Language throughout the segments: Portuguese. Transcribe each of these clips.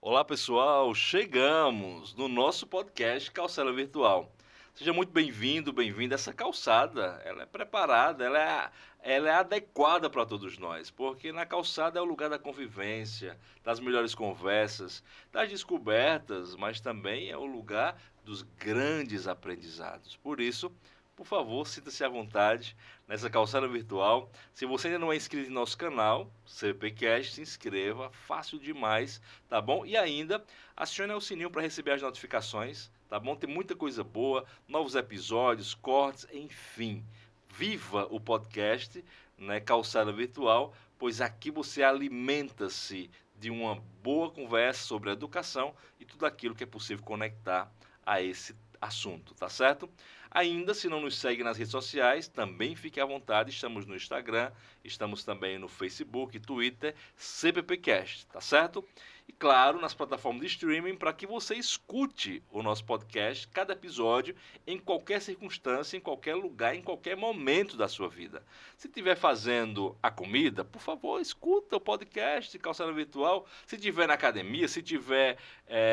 Olá pessoal, chegamos no nosso podcast Calçada Virtual. Seja muito bem-vindo, bem-vinda. Essa calçada, ela é preparada, ela é adequada para todos nós, porque na calçada é o lugar da convivência, das melhores conversas, das descobertas, mas também é o lugar dos grandes aprendizados. Por isso, por favor, sinta-se à vontade nessa calçada virtual. Se você ainda não é inscrito em nosso canal, CPCast, se inscreva, fácil demais, tá bom? E ainda, acione o sininho para receber as notificações, tá bom? Tem muita coisa boa, novos episódios, cortes, enfim. Viva o podcast, né, Calçada Virtual, pois aqui você alimenta-se de uma boa conversa sobre educação e tudo aquilo que é possível conectar a esse assunto, tá certo? Ainda, se não nos segue nas redes sociais, também fique à vontade, estamos no Instagram, estamos também no Facebook, Twitter, CPPcast, tá certo? E claro, nas plataformas de streaming, para que você escute o nosso podcast, cada episódio, em qualquer circunstância, em qualquer lugar, em qualquer momento da sua vida. Se estiver fazendo a comida, por favor, escuta o podcast Calçada Virtual. Se estiver na academia, se estiver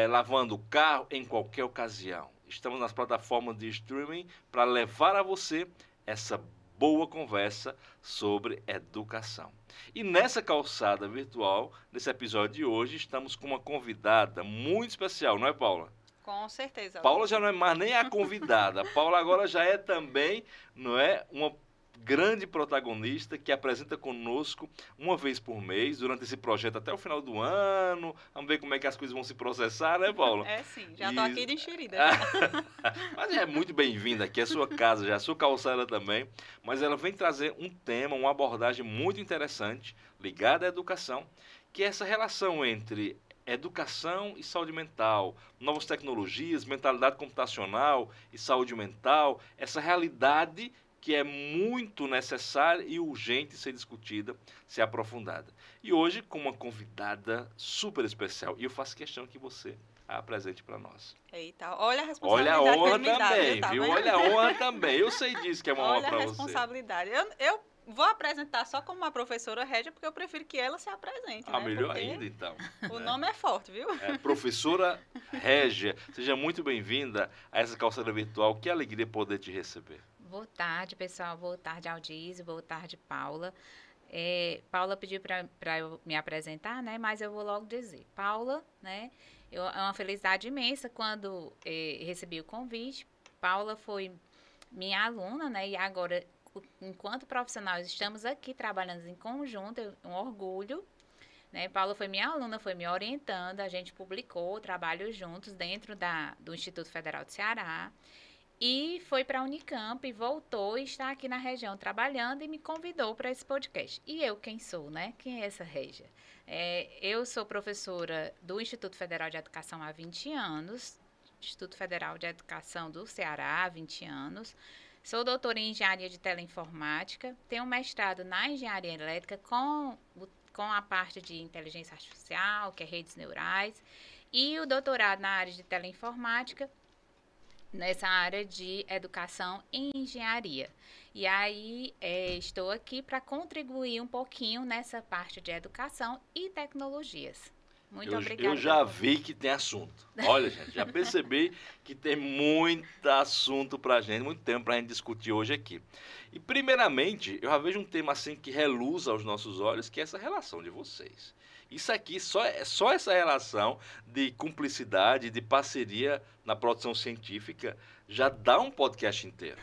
lavando o carro, em qualquer ocasião. Estamos nas plataformas de streaming para levar a você essa boa conversa sobre educação. E nessa calçada virtual, nesse episódio de hoje, estamos com uma convidada muito especial, não é, Paula? Com certeza, Paula Luiz. já não é mais nem a convidada. Paula agora já é também, não é, uma grande protagonista que apresenta conosco uma vez por mês durante esse projeto até o final do ano. Vamos ver como é que as coisas vão se processar, né, Paula? É sim, já tô E... aqui de enxerida já. Mas é muito bem-vinda aqui, é sua casa, já é sua calçada também. Mas ela vem trazer um tema, uma abordagem muito interessante, ligada à educação, que é essa relação entre educação e saúde mental, novas tecnologias, mentalidade computacional e saúde mental, essa realidade que é muito necessária e urgente ser discutida, ser aprofundada. E hoje com uma convidada super especial, e eu faço questão que você a apresente para nós. Eita, olha a Olha a responsabilidade que honra ele me dá, viu? também, Tá viu? vendo? Olha a honra também. Eu sei disso que é uma honra Olha a para você. responsabilidade. Eu vou apresentar só como uma professora régia, porque eu prefiro que ela se apresente, Ah, né? melhor Porque ainda então. o Né? nome é forte, viu? Professora Régia, seja muito bem-vinda a essa calçada virtual. Que alegria poder te receber. Boa tarde, pessoal. Boa tarde, Aldísio. Boa tarde, Paula. Paula pediu para eu me apresentar, né? Mas eu vou logo dizer. Paula, né? É uma felicidade imensa quando recebi o convite. Paula foi minha aluna, né? E agora, enquanto profissionais, estamos aqui trabalhando em conjunto. Um orgulho, né? Paula foi minha aluna, foi me orientando. A gente publicou o trabalho juntos dentro do Instituto Federal do Ceará. E foi para a Unicamp e voltou e está aqui na região trabalhando e me convidou para esse podcast. E eu quem sou, né? Quem é essa Régia? Eu sou professora do Instituto Federal de Educação há 20 anos, Instituto Federal de Educação do Ceará há 20 anos. Sou doutora em Engenharia de Teleinformática, tenho um mestrado na Engenharia Elétrica com a parte de Inteligência Artificial, que é redes neurais, e o doutorado na área de Teleinformática, nessa área de educação e engenharia. E aí estou aqui para contribuir um pouquinho nessa parte de educação e tecnologias. Muito Eu obrigada já pelo vi convite. que tem assunto. Olha, gente, já percebi que tem muito assunto pra gente, muito tempo pra gente discutir hoje aqui. E primeiramente, eu já vejo um tema assim que reluz aos nossos olhos, que é essa relação de vocês. Isso aqui, só essa relação de cumplicidade, de parceria na produção científica, já dá um podcast inteiro.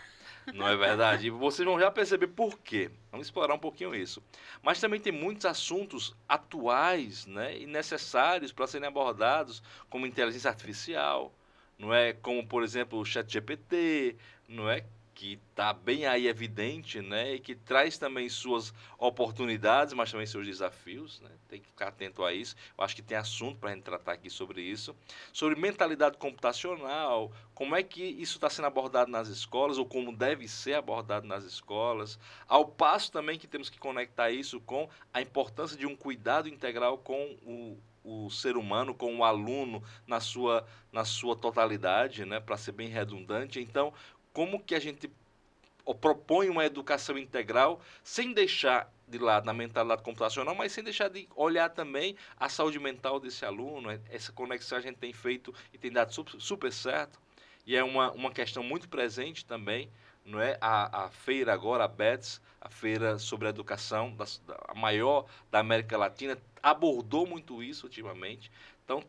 Não é verdade? E vocês vão já perceber por quê. Vamos explorar um pouquinho isso. Mas também tem muitos assuntos atuais, né, e necessários para serem abordados, como inteligência artificial, não é? Como, por exemplo, o ChatGPT, não é? Que está bem aí evidente, né? E que traz também suas oportunidades, mas também seus desafios, né? Tem que ficar atento a isso. Eu acho que tem assunto para a gente tratar aqui sobre isso. Sobre mentalidade computacional, como é que isso está sendo abordado nas escolas, ou como deve ser abordado nas escolas. Ao passo também que temos que conectar isso com a importância de um cuidado integral com o ser humano, com o aluno na sua totalidade, né? Para ser bem redundante. Então, como que a gente propõe uma educação integral sem deixar de lado na mentalidade computacional, mas sem deixar de olhar também a saúde mental desse aluno. Essa conexão a gente tem feito e tem dado super certo. E é uma questão muito presente também, não é? A feira agora, a BETS, a feira sobre a educação, a maior da América Latina, abordou muito isso ultimamente. Então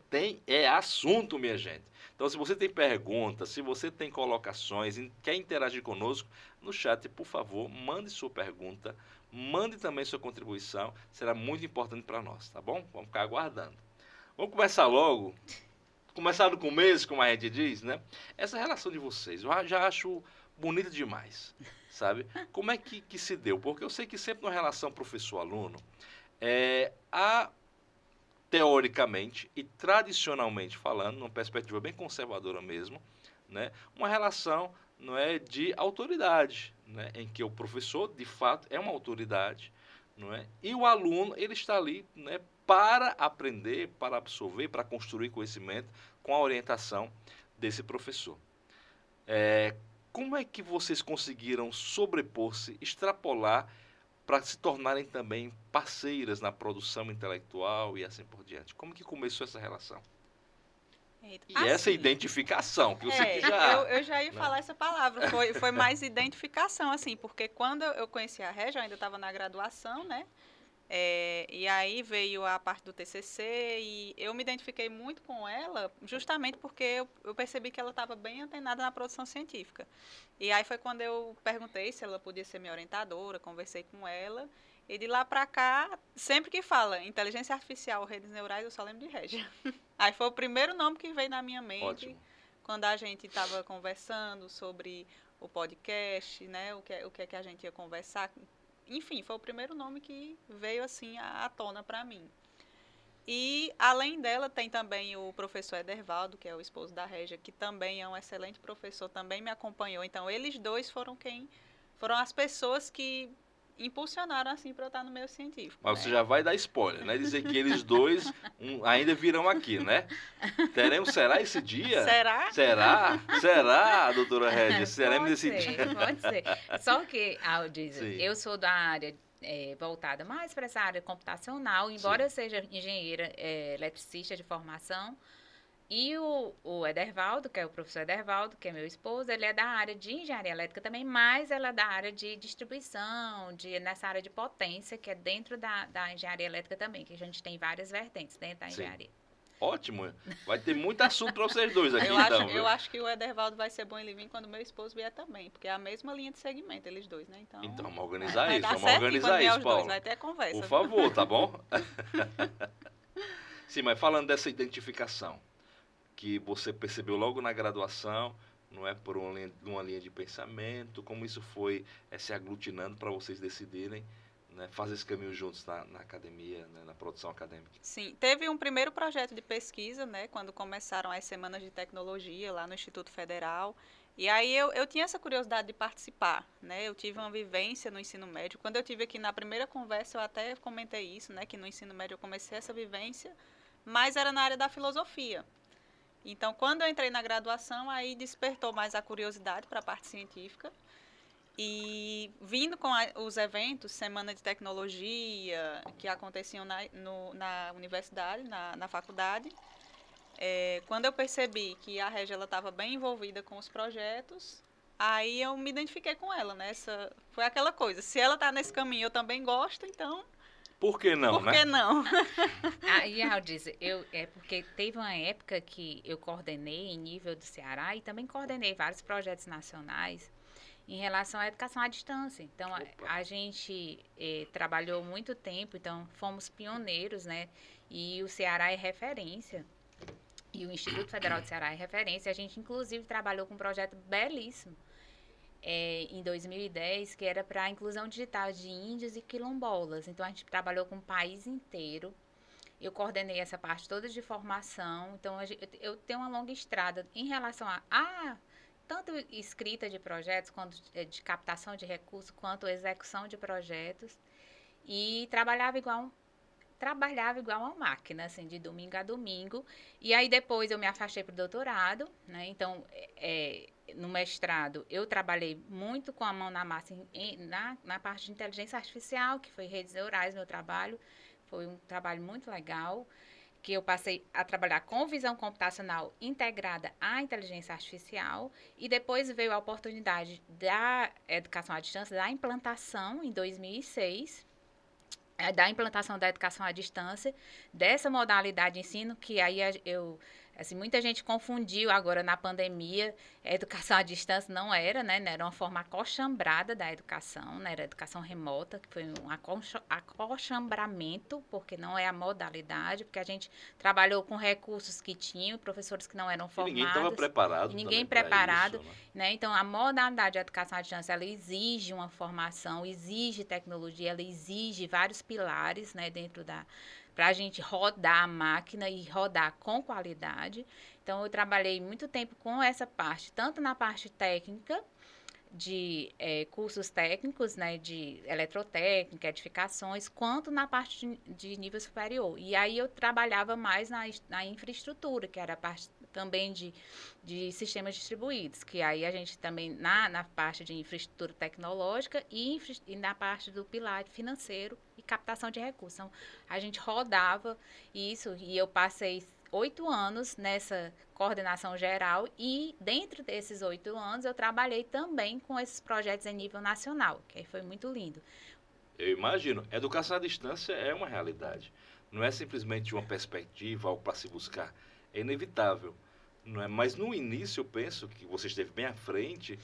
é assunto, minha gente. Então, se você tem perguntas, se você tem colocações, quer interagir conosco, no chat, por favor, mande sua pergunta, mande também sua contribuição, será muito importante para nós, tá bom? Vamos ficar aguardando. Vamos começar logo. Começar do começo, como a gente diz, né? Essa relação de vocês, eu já acho bonita demais, sabe? Como é que se deu? Porque eu sei que sempre na relação professor-aluno, há, teoricamente e tradicionalmente falando, numa perspectiva bem conservadora mesmo, né? Uma relação, não é, de autoridade, né? Em que o professor, de fato, é uma autoridade, não é? E o aluno, ele está ali, né, para aprender, para absorver, para construir conhecimento com a orientação desse professor. Como é que vocês conseguiram sobrepor-se, extrapolar para se tornarem também parceiras na produção intelectual e assim por diante? Como que começou essa relação? Eita, E essa identificação, que eu sei que eu já ia falar essa palavra, foi mais identificação, assim, porque quando eu conheci a Régia, eu ainda estava na graduação, né? E aí veio a parte do TCC e eu me identifiquei muito com ela justamente porque eu percebi que ela estava bem antenada na produção científica. E aí foi quando eu perguntei se ela podia ser minha orientadora, conversei com ela. E de lá para cá, sempre que fala inteligência artificial ou redes neurais, eu só lembro de Régia. Aí foi o primeiro nome que veio na minha mente. Ótimo. Quando a gente estava conversando sobre o podcast, né, o que é que a gente ia conversar. Enfim, foi o primeiro nome que veio assim à tona para mim. E, além dela, tem também o professor Edervaldo, que é o esposo da Régia, que também é um excelente professor, também me acompanhou. Então, eles dois foram as pessoas que impulsionaram assim para eu estar no meio científico. Mas né? você já vai dar spoiler, né? Dizer que eles dois ainda virão aqui, né? Será esse dia? Será? Será, doutora Régia? Seremos esse dia? Pode ser. Só que, Aldiz, eu sou da área voltada mais para essa área computacional, embora eu seja engenheira eletricista de formação. E o Edervaldo, que é o professor Edervaldo, que é meu esposo, ele é da área de engenharia elétrica também, mas ela é da área de distribuição, nessa área de potência, que é dentro da engenharia elétrica também, que a gente tem várias vertentes dentro da engenharia. Ótimo. Vai ter muito assunto para vocês dois aqui, Eu acho que o Edervaldo vai ser bom ele vir quando meu esposo vier também, porque é a mesma linha de segmento, eles dois, né? Então vamos organizar isso, Paulo. Paulo. Vai ter conversa. Por favor, tá bom? Sim, mas falando dessa identificação, que você percebeu logo na graduação, não é, por uma linha de pensamento, como isso foi se aglutinando para vocês decidirem, né, fazer esse caminho juntos na academia, né, na produção acadêmica? Sim, teve um primeiro projeto de pesquisa, né, quando começaram as semanas de tecnologia lá no Instituto Federal, e aí eu tinha essa curiosidade de participar, né, eu tive uma vivência no ensino médio. Quando eu tive aqui na primeira conversa, eu até comentei isso, né, que no ensino médio eu comecei essa vivência, mas era na área da filosofia. Então, quando eu entrei na graduação, aí despertou mais a curiosidade para a parte científica. E vindo com os eventos, Semana de Tecnologia, que aconteciam na universidade, na faculdade, quando eu percebi que a Régia estava bem envolvida com os projetos, aí eu me identifiquei com ela, né? Foi aquela coisa, se ela está nesse caminho, eu também gosto, então... Por que não, Por que não? E Aldiz, porque teve uma época que eu coordenei em nível do Ceará e também coordenei vários projetos nacionais em relação à educação à distância. Então, a gente trabalhou muito tempo, então fomos pioneiros, né? E o Ceará é referência. E o Instituto Federal do Ceará é referência. A gente, inclusive, trabalhou com um projeto belíssimo. Em 2010, que era para a inclusão digital de índios e quilombolas. Então, a gente trabalhou com o país inteiro. Eu coordenei essa parte toda de formação. Então, eu tenho uma longa estrada em relação a tanto escrita de projetos, quanto de captação de recursos, quanto execução de projetos. E trabalhava igual uma máquina, assim, de domingo a domingo. E aí, depois, eu me afastei para o doutorado, né? Então, no mestrado, eu trabalhei muito com a mão na massa na parte de inteligência artificial, que foi redes neurais, meu trabalho. Foi um trabalho muito legal, que eu passei a trabalhar com visão computacional integrada à inteligência artificial, e depois veio a oportunidade da educação à distância, da implantação em 2006, da implantação da educação à distância, dessa modalidade de ensino, que aí assim, muita gente confundiu agora na pandemia, a educação à distância não era, né? Era uma forma acochambrada da educação, né? Era educação remota, que foi um acochambramento, porque não é a modalidade, porque a gente trabalhou com recursos que tinham, professores que não eram E formados. ninguém estava preparado E ninguém também para preparado, isso, né? né? Então, a modalidade de educação à distância, ela exige uma formação, exige tecnologia, ela exige vários pilares, né? Dentro para a gente rodar a máquina e rodar com qualidade. Então, eu trabalhei muito tempo com essa parte, tanto na parte técnica, de cursos técnicos, né, de eletrotécnica, edificações, quanto na parte de nível superior. E aí eu trabalhava mais na infraestrutura, que era a parte também de sistemas distribuídos, que aí a gente também, na parte de infraestrutura tecnológica e na parte do pilar financeiro e captação de recursos. Então, a gente rodava isso e eu passei 8 anos nessa coordenação geral, e dentro desses 8 anos eu trabalhei também com esses projetos em nível nacional, que aí foi muito lindo. Eu imagino. Educação à distância é uma realidade. Não é simplesmente uma perspectiva, algo para se buscar. É inevitável. Não é? Mas no início eu penso que você esteve bem à frente.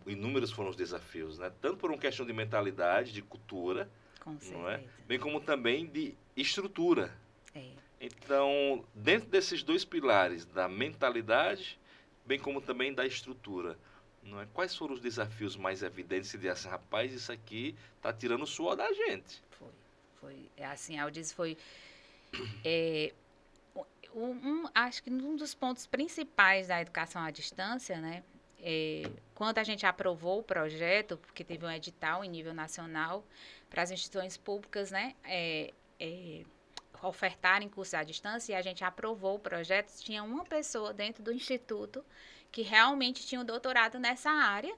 Inúmeros foram os desafios, né? Tanto por uma questão de mentalidade, de cultura, Com não é? certeza. Bem como também de estrutura. É. Então, dentro desses dois pilares, da mentalidade, bem como também da estrutura, não é? Quais foram os desafios mais evidentes de assim, rapaz, isso aqui tá tirando o suor da gente? Foi assim, a Aldiz foi acho que um dos pontos principais da educação à distância, né? Quando a gente aprovou o projeto, porque teve um edital em nível nacional para as instituições públicas, né? Ofertarem cursos à distância, e a gente aprovou o projeto, tinha uma pessoa dentro do instituto que realmente tinha um doutorado nessa área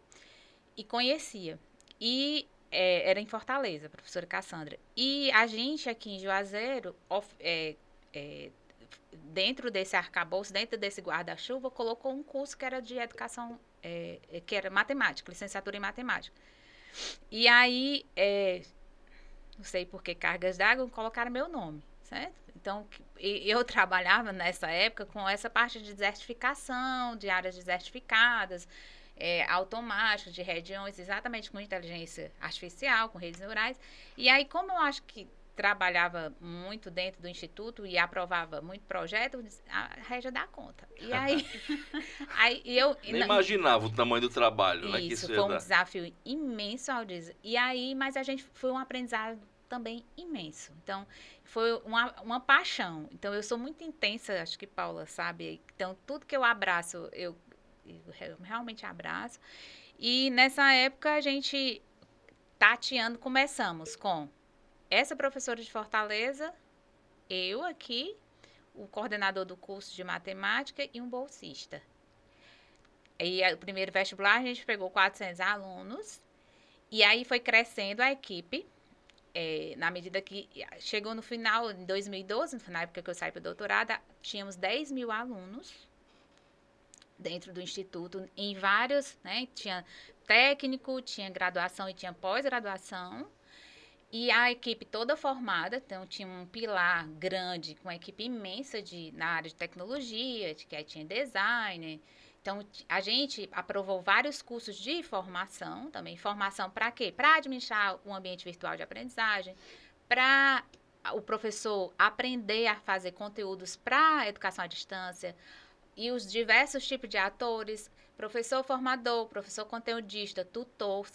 e conhecia. E era em Fortaleza, a professora Cassandra. E a gente aqui em Juazeiro, dentro desse arcabouço, dentro desse guarda-chuva, colocou um curso que era de educação, que era matemática, licenciatura em matemática. E aí, não sei por que cargas d'água, colocaram meu nome, certo? Então, eu trabalhava nessa época com essa parte de desertificação, de áreas desertificadas, automáticas, de regiões, exatamente com inteligência artificial, com redes neurais. E aí, como eu acho que trabalhava muito dentro do instituto e aprovava muito projeto, a Régia dá conta. E aí, eu... Nem imaginava o tamanho do trabalho, né? Que Isso, isso foi um desafio imenso, Aldiz. E aí, mas a gente foi um aprendizado também imenso. Então, foi uma paixão. Então, eu sou muito intensa, acho que Paula sabe. Então, tudo que eu abraço, eu realmente abraço. E nessa época, a gente tateando, começamos com essa professora de Fortaleza, eu aqui, o coordenador do curso de matemática e um bolsista. E o primeiro vestibular a gente pegou 400 alunos, e aí foi crescendo a equipe, na medida que chegou no final, em 2012, na época que eu saí para o doutorado, tínhamos 10 mil alunos dentro do instituto, em vários, né, tinha técnico, tinha graduação e tinha pós-graduação, e a equipe toda formada, então tinha um pilar grande, com uma equipe imensa na área de tecnologia, que aí tinha design. Então, a gente aprovou vários cursos de formação, também formação para quê? Para administrar um ambiente virtual de aprendizagem, para o professor aprender a fazer conteúdos para educação à distância, e os diversos tipos de atores, professor formador, professor conteudista, tutor,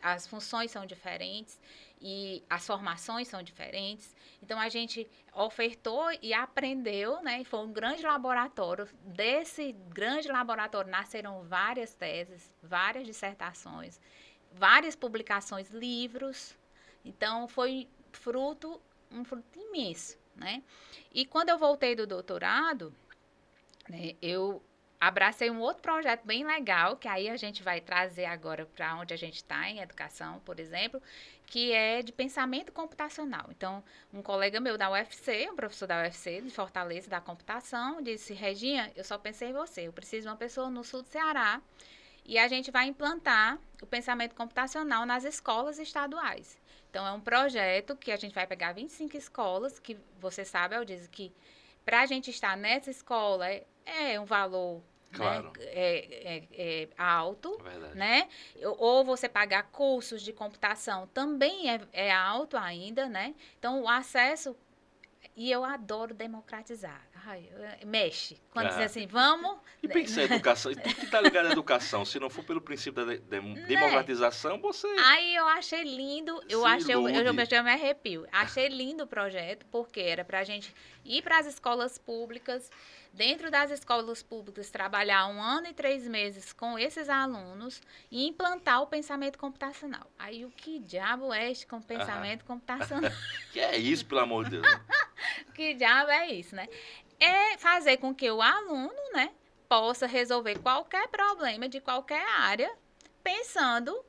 as funções são diferentes e as formações são diferentes. Então, a gente ofertou e aprendeu, né? E foi um grande laboratório. Desse grande laboratório nasceram várias teses, várias dissertações, várias publicações, livros. Então, foi um fruto imenso, né? E quando eu voltei do doutorado, né, eu abracei um outro projeto bem legal, que aí a gente vai trazer agora para onde a gente está, em educação, por exemplo, que é de pensamento computacional. Então, um colega meu da UFC, um professor da UFC, de Fortaleza, da computação, disse, Reginha, eu só pensei em você, eu preciso de uma pessoa no sul do Ceará, e a gente vai implantar o pensamento computacional nas escolas estaduais. Então, é um projeto que a gente vai pegar 25 escolas, que você sabe, Aldiz, que para a gente estar nessa escola é um valor, Claro. né, alto, É verdade. né? Ou você pagar cursos de computação também é alto ainda, né? Então, o acesso... E eu adoro democratizar. Ai, mexe. Quando diz assim, vamos... E pensar em educação, e tudo que está ligado à educação, se não for pelo princípio da democratização, você Aí eu achei lindo, se ilude. eu já me arrepio. Achei lindo o projeto, porque era pra gente ir para as escolas públicas, dentro das escolas públicas, trabalhar 1 ano e 3 meses com esses alunos e implantar o pensamento computacional. Aí o que diabo é este com pensamento computacional? Que é isso, pelo amor de Deus, né? Que diabo é isso, né? É fazer com que o aluno, né, possa resolver qualquer problema de qualquer área, pensando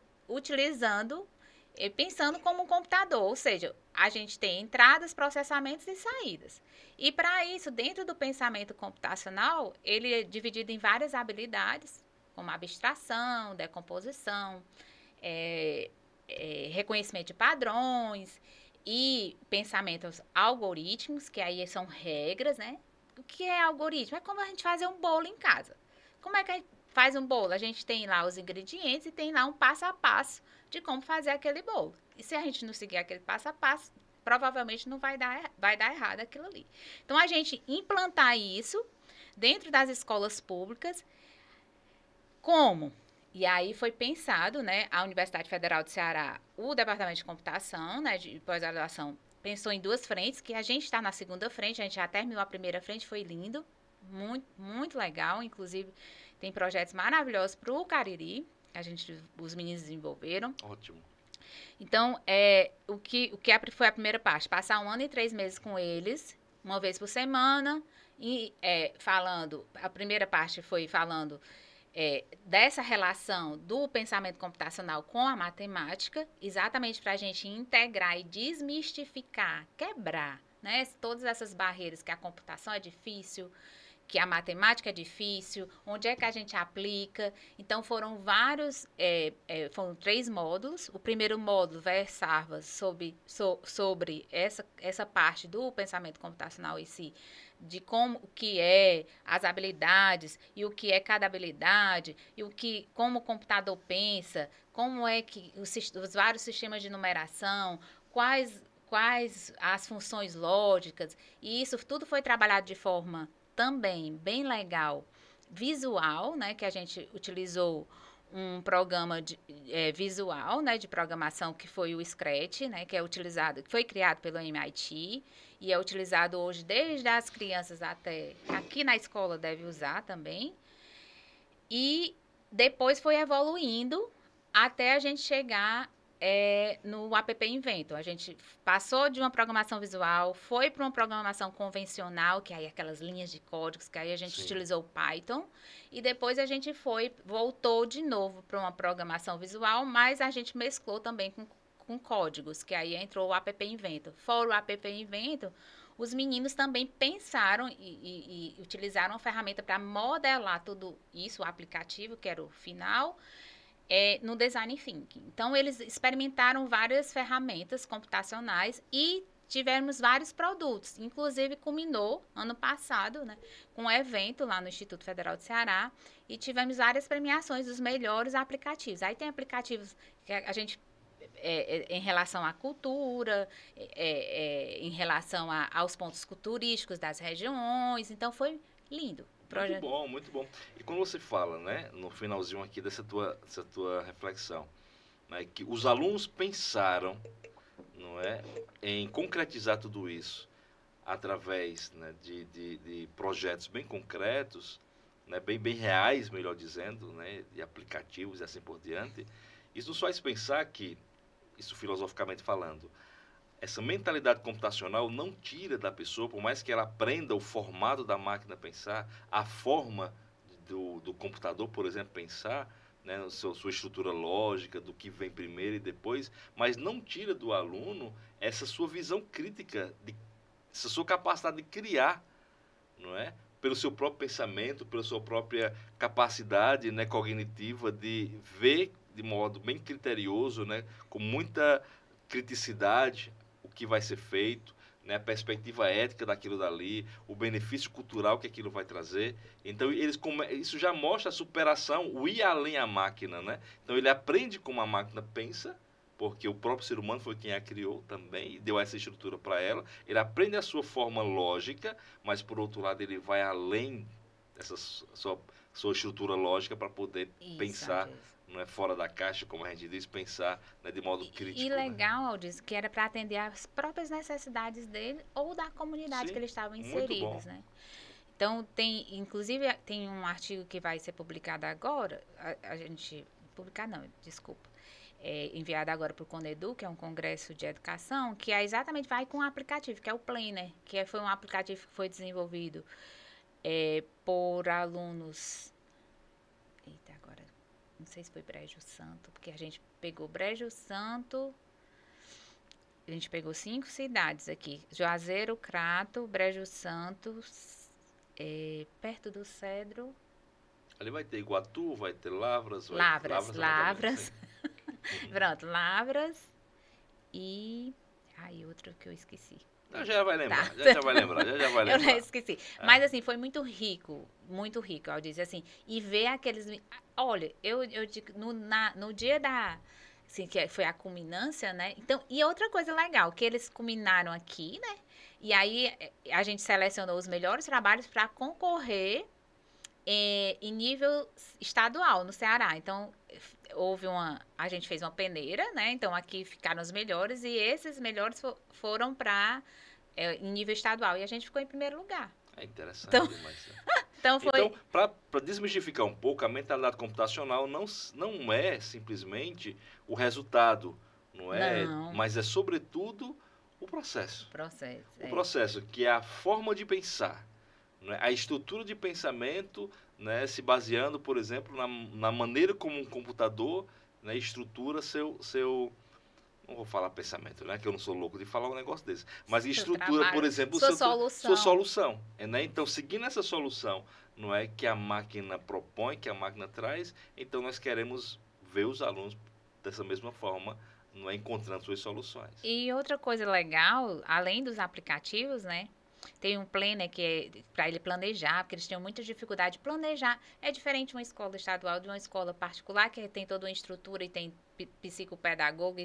como um computador, ou seja, a gente tem entradas, processamentos e saídas. E para isso, dentro do pensamento computacional, ele é dividido em várias habilidades, como abstração, decomposição, reconhecimento de padrões e pensamentos algorítmicos, que aí são regras, né? O que é algoritmo? É como a gente fazer um bolo em casa. Como é que a gente faz um bolo? A gente tem lá os ingredientes e tem lá um passo a passo de como fazer aquele bolo. E se a gente não seguir aquele passo a passo, provavelmente não vai dar errado aquilo ali. Então, a gente implantar isso dentro das escolas públicas, como? E aí foi pensado, né, a Universidade Federal do Ceará, o Departamento de Computação, né, de pós-graduação, pensou em 2 frentes, que a gente está na segunda frente, a gente já terminou a primeira frente, foi lindo, muito, muito legal, inclusive tem projetos maravilhosos para o Cariri, os meninos desenvolveram. Ótimo. Então, foi a primeira parte, passar 1 ano e 3 meses com eles, uma vez por semana, e a primeira parte foi falando dessa relação do pensamento computacional com a matemática, exatamente para a gente integrar e desmistificar, quebrar, né, todas essas barreiras que a computação é difícil, que a matemática é difícil, onde é que a gente aplica. Então, foram 3 módulos. O primeiro módulo versava sobre essa parte do pensamento computacional em si, de como que é as habilidades e o que é cada habilidade e como o computador pensa, como é que os vários sistemas de numeração, quais as funções lógicas, e isso tudo foi trabalhado de forma também bem legal, visual, né, que a gente utilizou um programa visual, né, de programação que foi o Scratch, né, que foi criado pelo MIT e é utilizado hoje desde as crianças até aqui na escola deve usar também. E depois foi evoluindo até a gente chegar no App Invento. A gente passou de uma programação visual, foi para uma programação convencional, que aí aquelas linhas de códigos, que aí a gente utilizou o Python, e depois a gente voltou de novo para uma programação visual, mas a gente mesclou também com códigos, que aí entrou o App Invento. Fora o App Invento, os meninos também pensaram e utilizaram uma ferramenta para modelar tudo isso, o aplicativo, que era o final, no Design Thinking. Então, eles experimentaram várias ferramentas computacionais e tivemos vários produtos. Inclusive, culminou ano passado, né, com um evento lá no Instituto Federal do Ceará e tivemos várias premiações dos melhores aplicativos. Aí tem aplicativos que a gente... em relação à cultura, em relação aos pontos turísticos das regiões. Então, foi lindo. Muito bom, muito bom. E quando você fala, né, no finalzinho aqui dessa tua reflexão, né, que os alunos pensaram, não é, em concretizar tudo isso através, né, de projetos bem concretos, né, bem reais, melhor dizendo, né, de aplicativos e assim por diante, isso nos faz pensar que, isso filosoficamente falando, essa mentalidade computacional não tira da pessoa, por mais que ela aprenda o formato da máquina pensar, a forma do computador, por exemplo, pensar, né, sua estrutura lógica, do que vem primeiro e depois, mas não tira do aluno essa sua visão crítica, essa sua capacidade de criar, não é? Pelo seu próprio pensamento, pela sua própria capacidade, né, cognitiva de ver de modo bem criterioso, né, com muita criticidade, o que vai ser feito, né, a perspectiva ética daquilo dali, o benefício cultural que aquilo vai trazer. Então, isso já mostra a superação, o ir além à máquina, né? Então, ele aprende como a máquina pensa, porque o próprio ser humano foi quem a criou também e deu essa estrutura para ela. Ele aprende a sua forma lógica, mas, por outro lado, ele vai além dessa sua estrutura lógica para poder pensar, não é fora da caixa, como a gente diz, pensar, né, de modo crítico. E legal, Aldis, que era para atender às próprias necessidades dele ou da comunidade que eles estavam inseridos, né? Então, inclusive, tem um artigo que vai ser publicado agora, enviado agora para o Conedu, que é um congresso de educação, que exatamente vai com um aplicativo, que é o Planner, foi um aplicativo que foi desenvolvido por alunos... Eita, agora, não sei se foi Brejo Santo, porque a gente pegou Brejo Santo, a gente pegou 5 cidades aqui, Juazeiro, Crato, Brejo Santo, perto do Cedro. Ali vai ter Iguatu, vai ter Lavras. Lavras. Pronto, Lavras e... outro que eu esqueci. Já vai lembrar, tá. já vai lembrar. Eu não esqueci. Mas, assim, foi muito rico, ao dizer assim, e ver aqueles... Olha, eu digo, no dia da... Assim, que foi a culminância, né? Então, e outra coisa legal, que eles culminaram aqui, né? E aí, a gente selecionou os melhores trabalhos para concorrer em nível estadual, no Ceará. Então, a gente fez uma peneira, né? Então, aqui ficaram os melhores e esses melhores foram para em nível estadual. E a gente ficou em primeiro lugar. É interessante demais. Então, para desmistificar um pouco, a mentalidade computacional não é simplesmente o resultado, não. Mas é, sobretudo, o processo. O processo, que é a forma de pensar, né? A estrutura de pensamento, né, se baseando, por exemplo, na maneira como um computador, né, estrutura seu não vou falar pensamento, né, que eu não sou louco de falar um negócio desse, mas estrutura, por exemplo, sua solução, né? Então, seguindo essa solução, não é, que a máquina propõe, que a máquina traz, então nós queremos ver os alunos dessa mesma forma, não é, encontrando suas soluções. E outra coisa legal, além dos aplicativos, né? Tem um planner que é para ele planejar, porque eles tinham muita dificuldade de planejar. É diferente de uma escola estadual de uma escola particular, que tem toda uma estrutura e tem psicopedagogo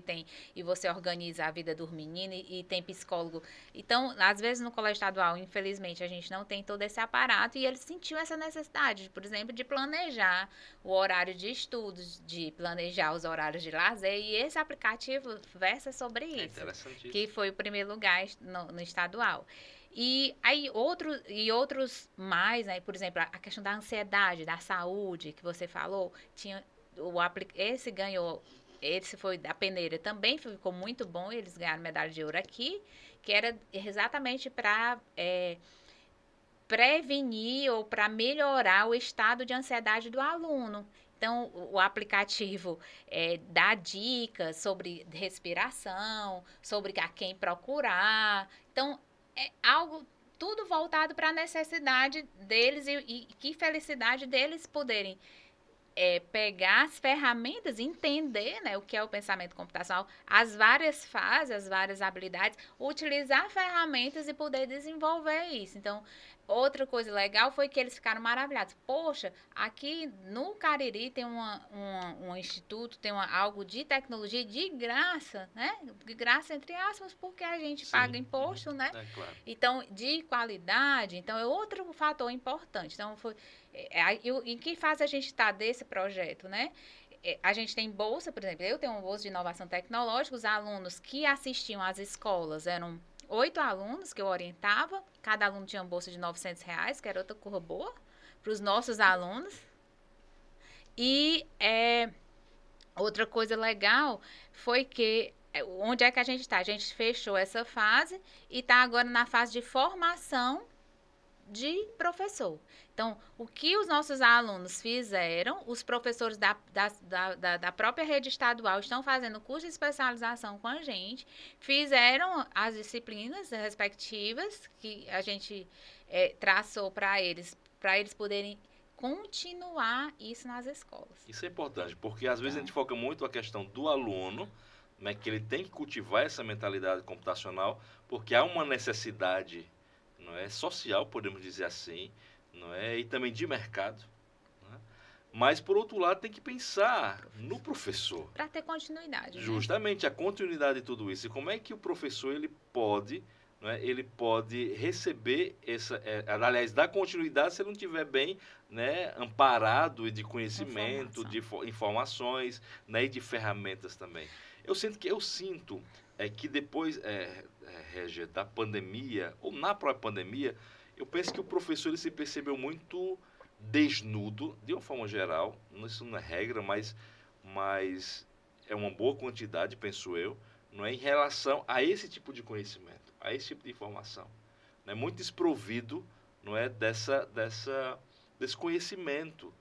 e você organiza a vida dos meninos e tem psicólogo. Então, às vezes no colégio estadual, infelizmente, a gente não tem todo esse aparato e eles sentiam essa necessidade, por exemplo, de planejar o horário de estudos, de planejar os horários de lazer, e esse aplicativo versa sobre isso, que foi o primeiro lugar no estadual. E aí outros mais, né? Por exemplo, a questão da ansiedade, da saúde que você falou, esse foi da peneira, também ficou muito bom, eles ganharam medalha de ouro aqui, que era exatamente para prevenir ou para melhorar o estado de ansiedade do aluno. Então, o aplicativo dá dicas sobre respiração, sobre a quem procurar. Então, é algo tudo voltado para a necessidade deles e que felicidade deles poderem pegar as ferramentas, entender, né, o que é o pensamento computacional, as várias fases, as várias habilidades, utilizar ferramentas e poder desenvolver isso. Então, outra coisa legal foi que eles ficaram maravilhados. Poxa, aqui no Cariri tem um instituto, tem algo de tecnologia de graça, né? De graça, entre aspas, porque a gente paga imposto, né? Claro. Então, de qualidade, então é outro fator importante. Então, em que fase a gente está desse projeto, né? A gente tem bolsa, por exemplo, eu tenho uma bolsa de inovação tecnológica, os alunos que assistiam às escolas eram 8 alunos que eu orientava, cada aluno tinha uma bolsa de R$900, que era outra coisa boa para os nossos alunos. E outra coisa legal foi que, onde é que a gente está? A gente fechou essa fase e está agora na fase de formação de professor. Então, o que os nossos alunos fizeram, os professores da própria rede estadual estão fazendo curso de especialização com a gente, fizeram as disciplinas respectivas que a gente traçou para eles poderem continuar isso nas escolas. Isso é importante, porque às vezes a gente foca muito a questão do aluno, né, que ele tem que cultivar essa mentalidade computacional, porque há uma necessidade, não é, social, podemos dizer assim, não é, e também de mercado, né? Mas por outro lado tem que pensar no professor. Para ter continuidade. Justamente, né? A continuidade de tudo isso. E como é que o professor ele pode, não é, ele pode receber aliás, dar continuidade se ele não estiver bem, né, amparado de conhecimento, de informações, né, e de ferramentas também. Eu sinto que depois, Régia, da pandemia, ou na própria pandemia, eu penso que o professor ele se percebeu muito desnudo, de uma forma geral. Isso não é regra, mas é uma boa quantidade, penso eu, não é, em relação a esse tipo de conhecimento, a esse tipo de informação. Não é muito desprovido, não é, desse conhecimento.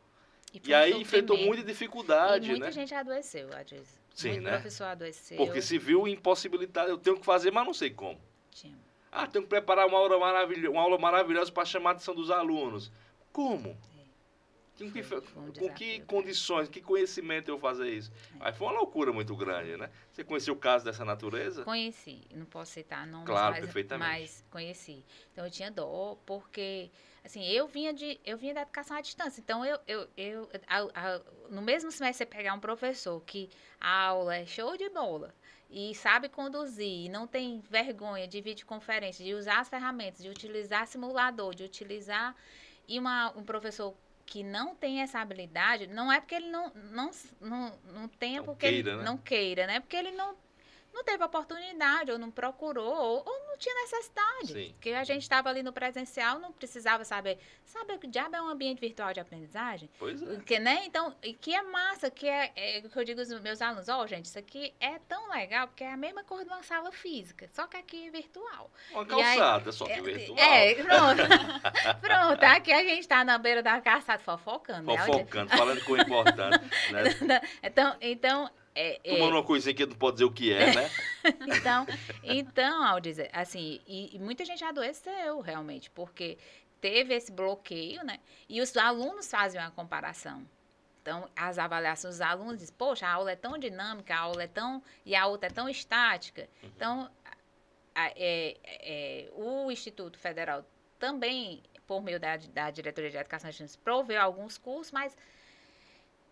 E aí enfrentou muita dificuldade, muita gente adoeceu, às vezes. Sim, muito né? professor adoeceu. Porque se viu impossibilitado, eu tenho que fazer, mas não sei como. Tinha. Tenho que preparar uma aula maravilhosa para chamar a atenção dos alunos. Como? Com que condições, que conhecimento eu fazer isso? Aí foi uma loucura muito grande, né? Você conheceu o caso dessa natureza? Conheci, não posso citar nomes, claro, perfeitamente. Mas conheci. Então eu tinha dó, porque assim, eu vinha da educação à distância. Então no mesmo semestre você pegar um professor que a aula é show de bola e sabe conduzir, e não tem vergonha de videoconferência, de usar as ferramentas, de utilizar simulador, de utilizar um professor que não tem essa habilidade, não é porque ele não tenha, porque queira, ele né? não queira, né? Porque ele não teve oportunidade, ou não procurou, ou não tinha necessidade. Sim. Porque a gente estava ali no presencial, não precisava saber o que diabo é um ambiente virtual de aprendizagem? Pois é. Que, né? Então, que é massa, que o que eu digo aos meus alunos, gente, isso aqui é tão legal, porque é a mesma cor de uma sala física, só que aqui é virtual. Uma calçada, só que virtual. Pronto. Pronto, aqui a gente está na beira da calçada fofocando. Fofocando, falando com o importante. Né? Então tomando uma coisinha que não pode dizer o que é, né? então, Aldiz, assim, e muita gente adoeceu realmente, porque teve esse bloqueio, né? E os alunos faziam a comparação. Então, as avaliações dos alunos dizem, poxa, a aula é tão dinâmica, e a outra é tão estática. Uhum. Então, o Instituto Federal também, por meio da Diretoria de Educação, proveu alguns cursos, mas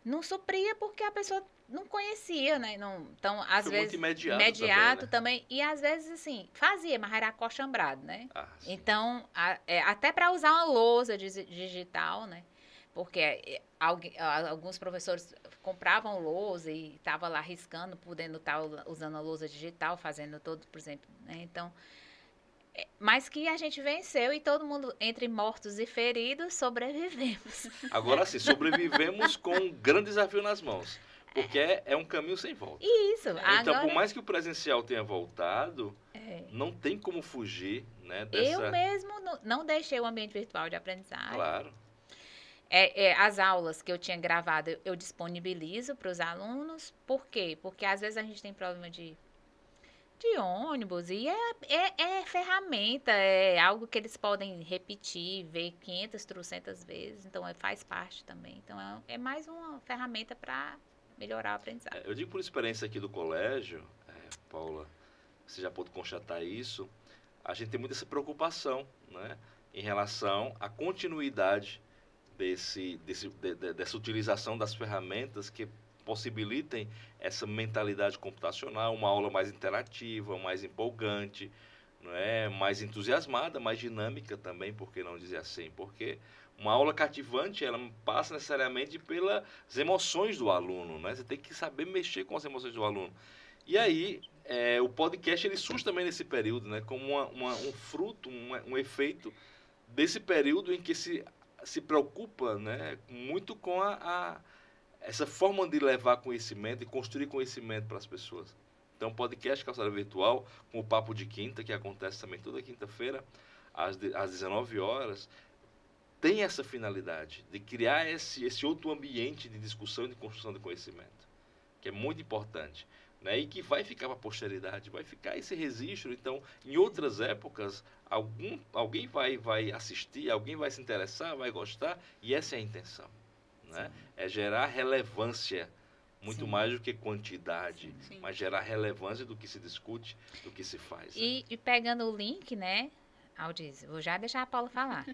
não supria porque a pessoa não conhecia, né? Então, às vezes, muito imediato também, né? E às vezes, assim, fazia, mas era acostumbrado, né? Então, até para usar uma lousa digital, né? Porque alguns professores compravam lousa e estavam lá riscando, podendo estar usando a lousa digital, fazendo todo, por exemplo, né? Então, mas que a gente venceu e todo mundo, entre mortos e feridos, sobrevivemos. Agora sim, sobrevivemos com um grande desafio nas mãos. Porque é um caminho sem volta. Isso. Então, por mais que o presencial tenha voltado, não tem como fugir, né, dessa... Eu mesmo não deixei o ambiente virtual de aprendizagem. Claro. As aulas que eu tinha gravado, eu disponibilizo para os alunos. Por quê? Porque às vezes a gente tem problema de ônibus e é ferramenta, é algo que eles podem repetir, ver 500, 300 vezes. Então, faz parte também. Então, é mais uma ferramenta para melhorar a aprendizagem. Eu digo por experiência aqui do colégio, Paula, você já pôde constatar isso, a gente tem muita essa preocupação, né, em relação à continuidade dessa utilização das ferramentas que possibilitem essa mentalidade computacional, uma aula mais interativa, mais empolgante, não é? Mais entusiasmada, mais dinâmica também, por que não dizer assim? Porque uma aula cativante, ela passa necessariamente pelas emoções do aluno, né? Você tem que saber mexer com as emoções do aluno. E aí, o podcast, ele surge também nesse período, né? Como um fruto, um efeito desse período em que se preocupa, né, muito com essa forma de levar conhecimento e construir conhecimento para as pessoas. Então, o podcast Calçada Virtual, com o Papo de Quinta, que acontece também toda quinta-feira, às 19 horas, tem essa finalidade de criar esse outro ambiente de discussão e de construção de conhecimento, que é muito importante, né? E que vai ficar para a posteridade, vai ficar esse registro. Então, em outras épocas, alguém vai assistir, alguém vai se interessar, vai gostar, e essa é a intenção, né? É gerar relevância, muito mais do que quantidade, mas gerar relevância do que se discute, do que se faz. Né? E pegando o link, né, Aldiz, vou já deixar a Paula falar.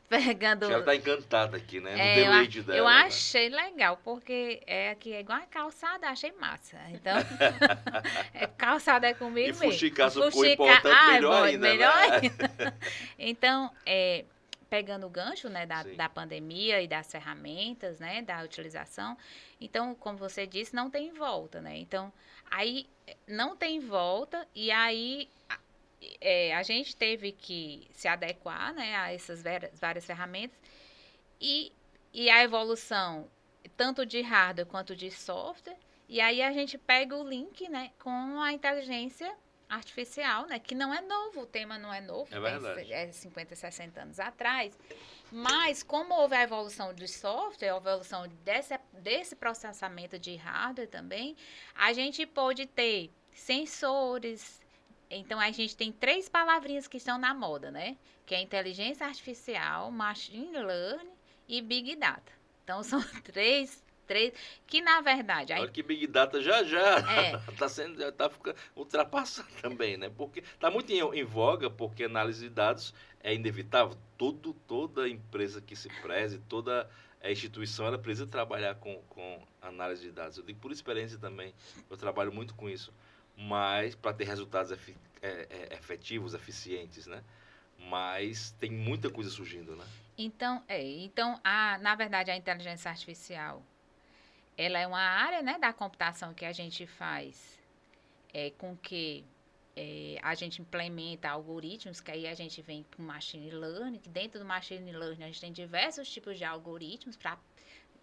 Pegando... Ela está encantada aqui, né? No deleite dela. Eu achei legal, porque aqui é igual a calçada, achei massa. Então, calçada é comigo mesmo. E fuxicar ficou importante, melhor ainda. Melhor ainda. Então, pegando o gancho, né, da pandemia e das ferramentas, né, da utilização. Então, como você disse, não tem volta, né? Então, aí não tem volta e aí a gente teve que se adequar, né, a essas várias ferramentas e a evolução tanto de hardware quanto de software. E aí a gente pega o link, né, com a inteligência artificial, né, que não é novo, o tema não é novo, é verdade. É 50, 60 anos atrás, mas como houve a evolução de software, a evolução desse processamento de hardware também, a gente pode ter sensores. Então, a gente tem 3 palavrinhas que estão na moda, né, que é inteligência artificial, machine learning e big data. Então, são três que na verdade... Olha que Big Data já está ficando ultrapassado também, né? Porque está muito em voga, porque análise de dados é inevitável. Toda empresa que se preze, toda instituição, ela precisa trabalhar com análise de dados. Eu digo por experiência também, eu trabalho muito com isso. Mas para ter resultados efetivos, eficientes, né? Mas tem muita coisa surgindo, né? Então na verdade, a inteligência artificial, ela é uma área, né, da computação que a gente faz com que a gente implementa algoritmos, que aí a gente vem com machine learning, que dentro do machine learning a gente tem diversos tipos de algoritmos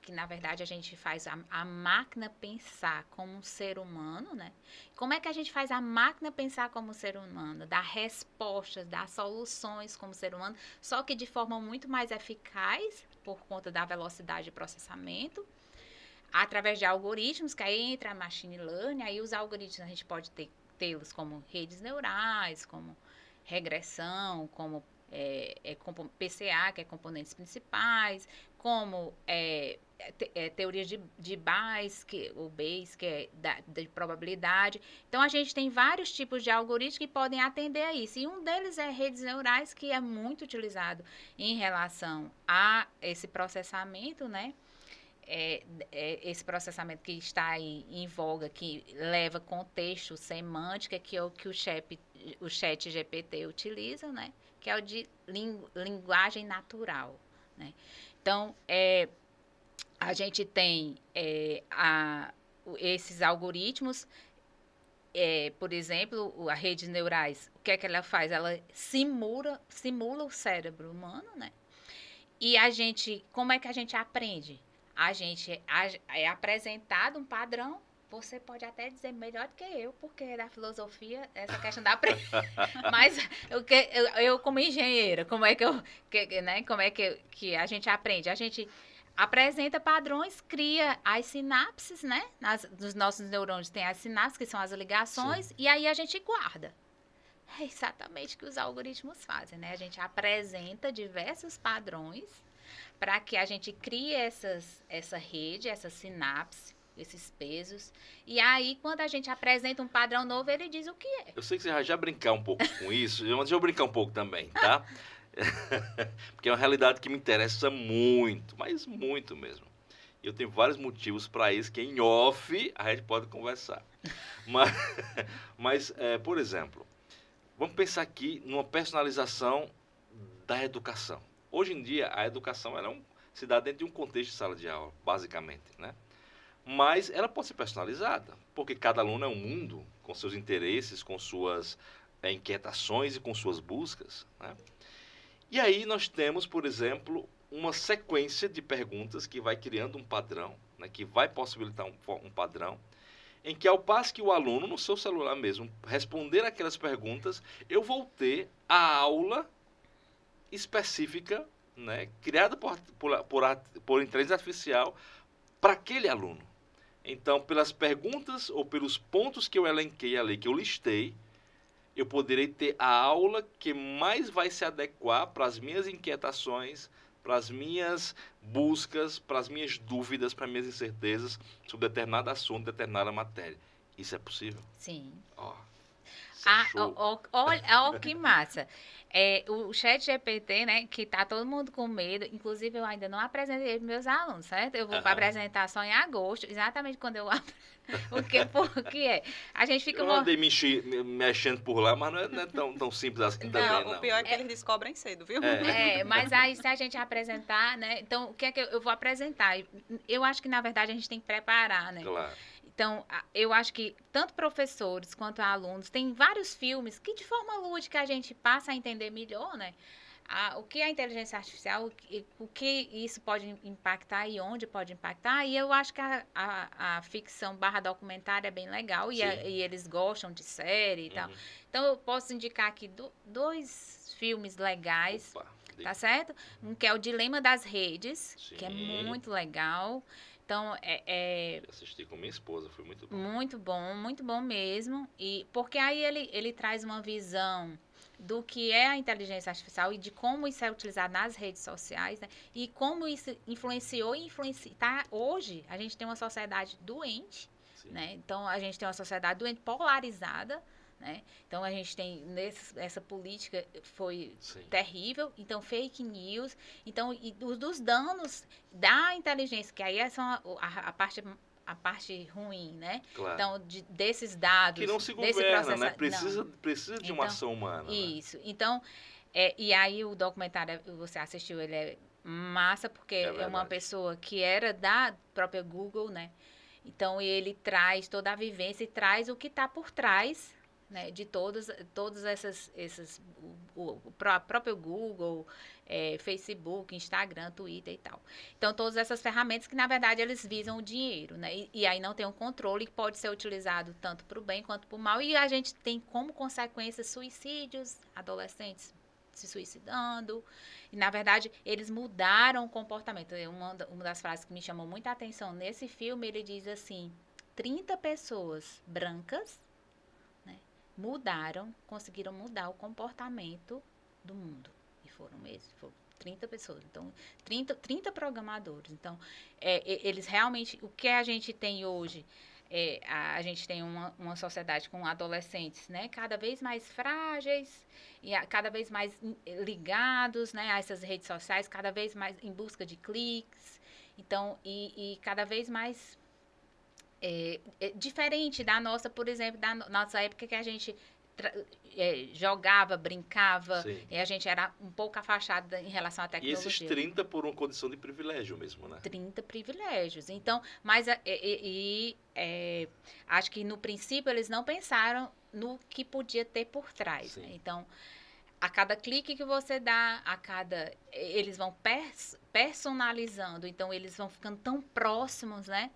que na verdade a gente faz a máquina pensar como um ser humano, né? Como é que a gente faz a máquina pensar como um ser humano? Dar respostas, dar soluções como ser humano, só que de forma muito mais eficaz, por conta da velocidade de processamento, através de algoritmos, que aí entra a machine learning. Aí os algoritmos a gente pode tê-los como redes neurais, como regressão, como PCA, que é componentes principais, como teorias de Bayes, o Bayes, que é de probabilidade. Então, a gente tem vários tipos de algoritmos que podem atender a isso. E um deles é redes neurais, que é muito utilizado em relação a esse processamento, né? Esse processamento que está aí em voga, que leva contexto, semântica, que é o que o chat GPT utiliza, né? Que é o de linguagem natural, né? Então, a gente tem esses algoritmos, por exemplo, as redes neurais, o que é que ela faz? Ela simula o cérebro humano, né? E como é que a gente aprende? A gente é apresentado um padrão. Você pode até dizer melhor do que eu, porque é da filosofia, essa questão da mas eu como engenheira, como é que a gente aprende? A gente apresenta padrões, cria as sinapses, né? Nos nossos neurônios tem as sinapses, que são as ligações, e aí a gente guarda. É exatamente o que os algoritmos fazem, né? A gente apresenta diversos padrões para que a gente crie essa rede, essa sinapse, esses pesos. E aí, quando a gente apresenta um padrão novo, ele diz o que é. Eu sei que você vai já brincar um pouco com isso, mas deixa eu brincar um pouco também, tá? Porque é uma realidade que me interessa muito, mas muito mesmo. Eu tenho vários motivos para isso, que em off a gente pode conversar. Mas por exemplo, vamos pensar aqui numa personalização da educação. Hoje em dia, a educação se dá dentro de um contexto de sala de aula, basicamente, né? Mas ela pode ser personalizada, porque cada aluno é um mundo, com seus interesses, com suas inquietações e com suas buscas, né? E aí nós temos, por exemplo, uma sequência de perguntas que vai criando um padrão, né? Que vai possibilitar um padrão, em que ao passo que o aluno, no seu celular mesmo, responder aquelas perguntas, eu vou ter a aula específica, né, criada por inteligência artificial para aquele aluno. Então, pelas perguntas ou pelos pontos que eu elenquei ali, que eu listei, eu poderei ter a aula que mais vai se adequar para as minhas inquietações, para as minhas buscas, para as minhas dúvidas, para as minhas incertezas sobre determinado assunto, determinada matéria. Isso é possível? Sim. Ó, isso é show. Olha que massa. O chat GPT, né, que tá todo mundo com medo, inclusive eu ainda não apresentei para meus alunos, certo? Eu vou apresentar só em agosto, exatamente quando eu porque é. A gente fica... Eu andei mexendo por lá, mas não é tão simples assim também, não. O pior é que eles descobrem cedo, viu? Mas aí se a gente apresentar, né, então o que é que eu vou apresentar? Eu acho que, na verdade, a gente tem que preparar, né? Claro. Então, eu acho que tanto professores quanto alunos, tem vários filmes que de forma lúdica a gente passa a entender melhor, né? O que é a inteligência artificial, o que isso pode impactar e onde pode impactar. E eu acho que a ficção / documentário é bem legal e eles gostam de série e tal. Então, eu posso indicar aqui dois filmes legais, tá certo? Um que é o Dilema das Redes, que é muito legal. Então, assisti com minha esposa, foi muito bom. Muito bom mesmo. Porque aí ele traz uma visão do que é a inteligência artificial e de como isso é utilizado nas redes sociais, né? E como isso influenciou e influencia. Tá? Hoje, a gente tem uma sociedade doente, né? Então, a gente tem uma sociedade doente, polarizada, né? Então, a gente tem, essa política foi terrível. Então, fake news. Então, e dos danos da inteligência, que aí são a parte ruim, né? Claro. Então, desses dados... Que não se governa, né? Precisa de uma ação humana. Isso. Né? Então, e aí o documentário, você assistiu, ele é massa, porque é uma pessoa que era da própria Google, né? Então, ele traz toda a vivência e traz o que está por trás, né, de todas essas o próprio Google, Facebook, Instagram, Twitter e tal. Então, todas essas ferramentas que, na verdade, eles visam o dinheiro, né? E aí não tem um controle que pode ser utilizado tanto para o bem quanto para o mal. E a gente tem como consequência suicídios, adolescentes se suicidando. E, na verdade, eles mudaram o comportamento. Uma das frases que me chamou muita atenção nesse filme, ele diz assim, 30 pessoas brancas conseguiram mudar o comportamento do mundo. E foram 30 pessoas. Então, 30 programadores. Então, eles realmente... O que a gente tem hoje... a gente tem uma sociedade com adolescentes, né, cada vez mais frágeis e cada vez mais ligados, né, a essas redes sociais, cada vez mais em busca de cliques. Então, e cada vez mais... diferente da nossa, por exemplo, da nossa época que a gente jogava, brincava, e a gente era um pouco afastado em relação à tecnologia. E esses 30 por uma condição de privilégio mesmo, né? 30 privilégios. Então, mas acho que no princípio eles não pensaram no que podia ter por trás. Né? Então, a cada clique que você dá, eles vão personalizando, então eles vão ficando tão próximos, né?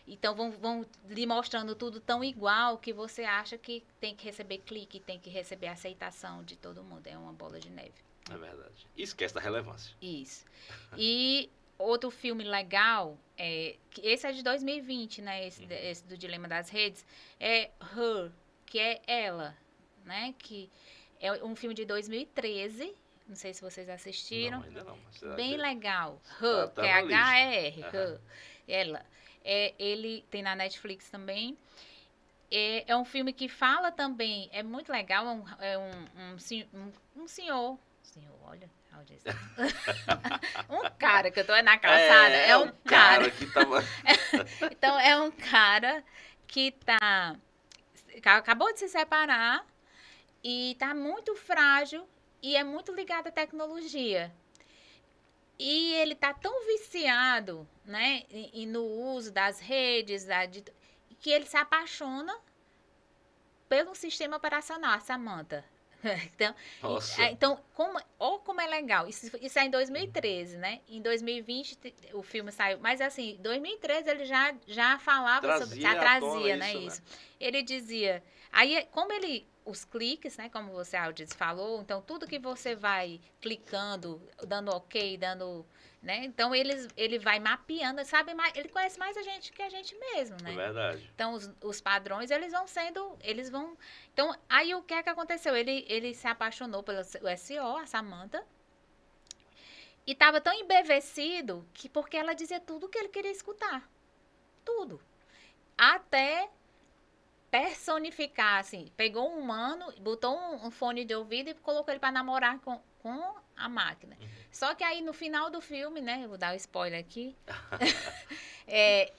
Então, vão lhe mostrando tudo tão igual que você acha que tem que receber clique, tem que receber aceitação de todo mundo. É uma bola de neve. É verdade. Esquece da relevância. Isso. E outro filme legal, esse é de 2020, né? Esse do Dilema das Redes, é Her, que é ela, né? Que é um filme de 2013. Não sei se vocês assistiram. Não, ainda não. Bem legal. Her, que é H-E-R. Her. Ela. Ele tem na Netflix também. É um filme que fala também, é muito legal, um senhor, olha, um cara, que eu tô na calçada, é um cara que tava... Então, é um cara que acabou de se separar e tá muito frágil e é muito ligado à tecnologia. E ele tá tão viciado, né, e no uso das redes, que ele se apaixona pelo sistema operacional, a Samantha. Então, Nossa. então como é legal. Isso é em 2013, né? Em 2020 o filme saiu. Mas assim, em 2013 ele já falava sobre. Já trazia, né? Isso. Ele dizia. Aí, os cliques, né? Como você, Aldis, falou, então tudo que você vai clicando, dando ok, dando. Né? Então ele vai mapeando, sabe mais, ele conhece mais a gente que a gente mesmo, né? É verdade. Então os padrões eles vão. Então aí o que é que aconteceu? Ele se apaixonou pelo SO, a Samantha, e estava tão embevecido que porque ela dizia tudo o que ele queria escutar, tudo, até personificar, assim, pegou um humano, botou um fone de ouvido e colocou ele para namorar com a máquina. Só que aí no final do filme, né, eu vou dar um spoiler aqui,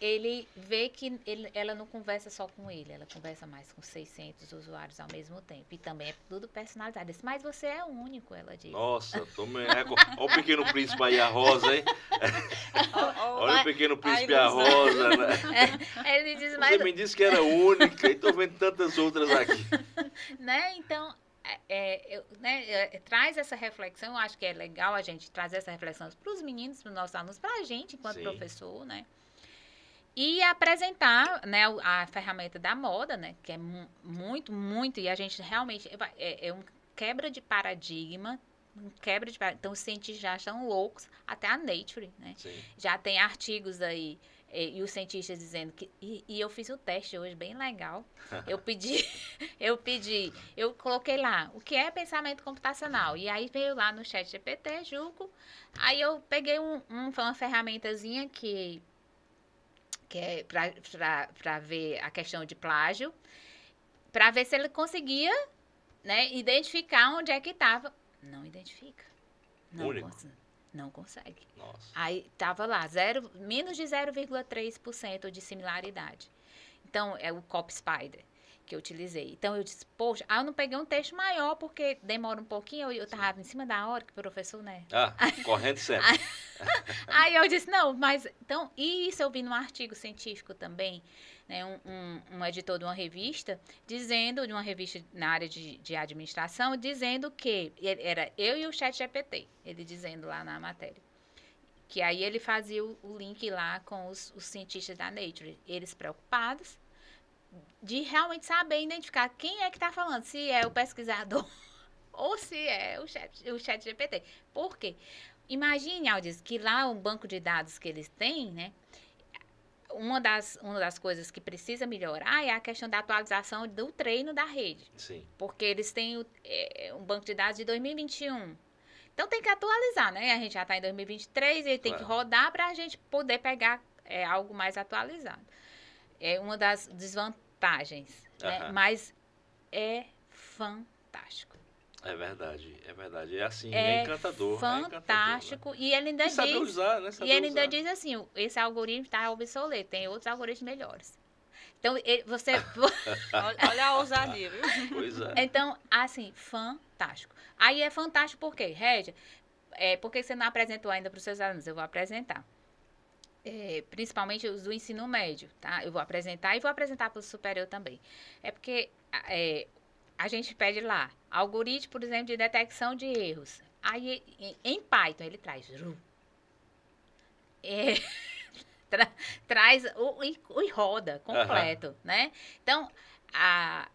ele vê que ela não conversa só com ele, ela conversa mais com 600 usuários ao mesmo tempo. E também é tudo personalizado. Mas você é único, ela diz. Nossa, olha o Pequeno Príncipe aí, a Rosa, hein? Olha o Pequeno Príncipe e a Rosa, né? Ele diz, mas... Você me disse que era única e tô vendo tantas outras aqui. Né, então... traz essa reflexão, eu acho que é legal a gente trazer essa reflexão para os meninos, para os nossos alunos, para a gente enquanto professor, né? E apresentar, né, a ferramenta da moda, né? Que é muito, e a gente realmente é um quebra de paradigma, então os cientistas já estão loucos, até a Nature, né? Sim. Já tem artigos aí, e os cientistas dizendo que... E eu fiz o teste hoje, bem legal. Eu coloquei lá, o que é pensamento computacional? E aí veio lá no ChatGPT, Juco. Aí eu peguei uma ferramentazinha que é para ver a questão de plágio, para ver se ele conseguia, né, identificar onde é que estava. Não identifica. Não consegue. Nossa. Aí tava lá, menos de 0,3% de similaridade. Então, é o Copy Spider que eu utilizei. Então, eu disse, poxa, eu não peguei um texto maior, porque demora um pouquinho, eu tava em cima da hora, que o professor, né? Correndo sempre. Aí eu disse, não, mas... Então, e isso eu vi num artigo científico também, né, um editor de uma revista, de uma revista na área de administração, dizendo que era eu e o ChatGPT, ele dizendo lá na matéria. Que aí ele fazia o link lá com os cientistas da Nature, eles preocupados de realmente saber identificar quem é que está falando, se é o pesquisador ou se é o ChatGPT. Por quê? Imagine, Aldis, que lá o banco de dados que eles têm, né? Uma das coisas que precisa melhorar é a questão da atualização do treino da rede. Sim. Porque eles têm um banco de dados de 2021. Então tem que atualizar, né? A gente já está em 2023 e tem que rodar para a gente poder pegar algo mais atualizado. É uma das desvantagens, né? Mas é fantástico. É verdade. É assim, é encantador. Fantástico. Né? E ele ainda diz... Sabe usar, né? Ainda diz assim, esse algoritmo está obsoleto, tem outros algoritmos melhores. Então, você... Olha a ousadia, viu? Pois é. Então, assim, fantástico. Aí é fantástico por quê? Régia, por que você não apresentou ainda para os seus alunos? Eu vou apresentar. Principalmente os do ensino médio, tá? Eu vou apresentar e vou apresentar para o superior também. É porque a gente pede lá, algoritmo, por exemplo, de detecção de erros. Aí, em Python, ele traz... traz o roda completo, né? Então, a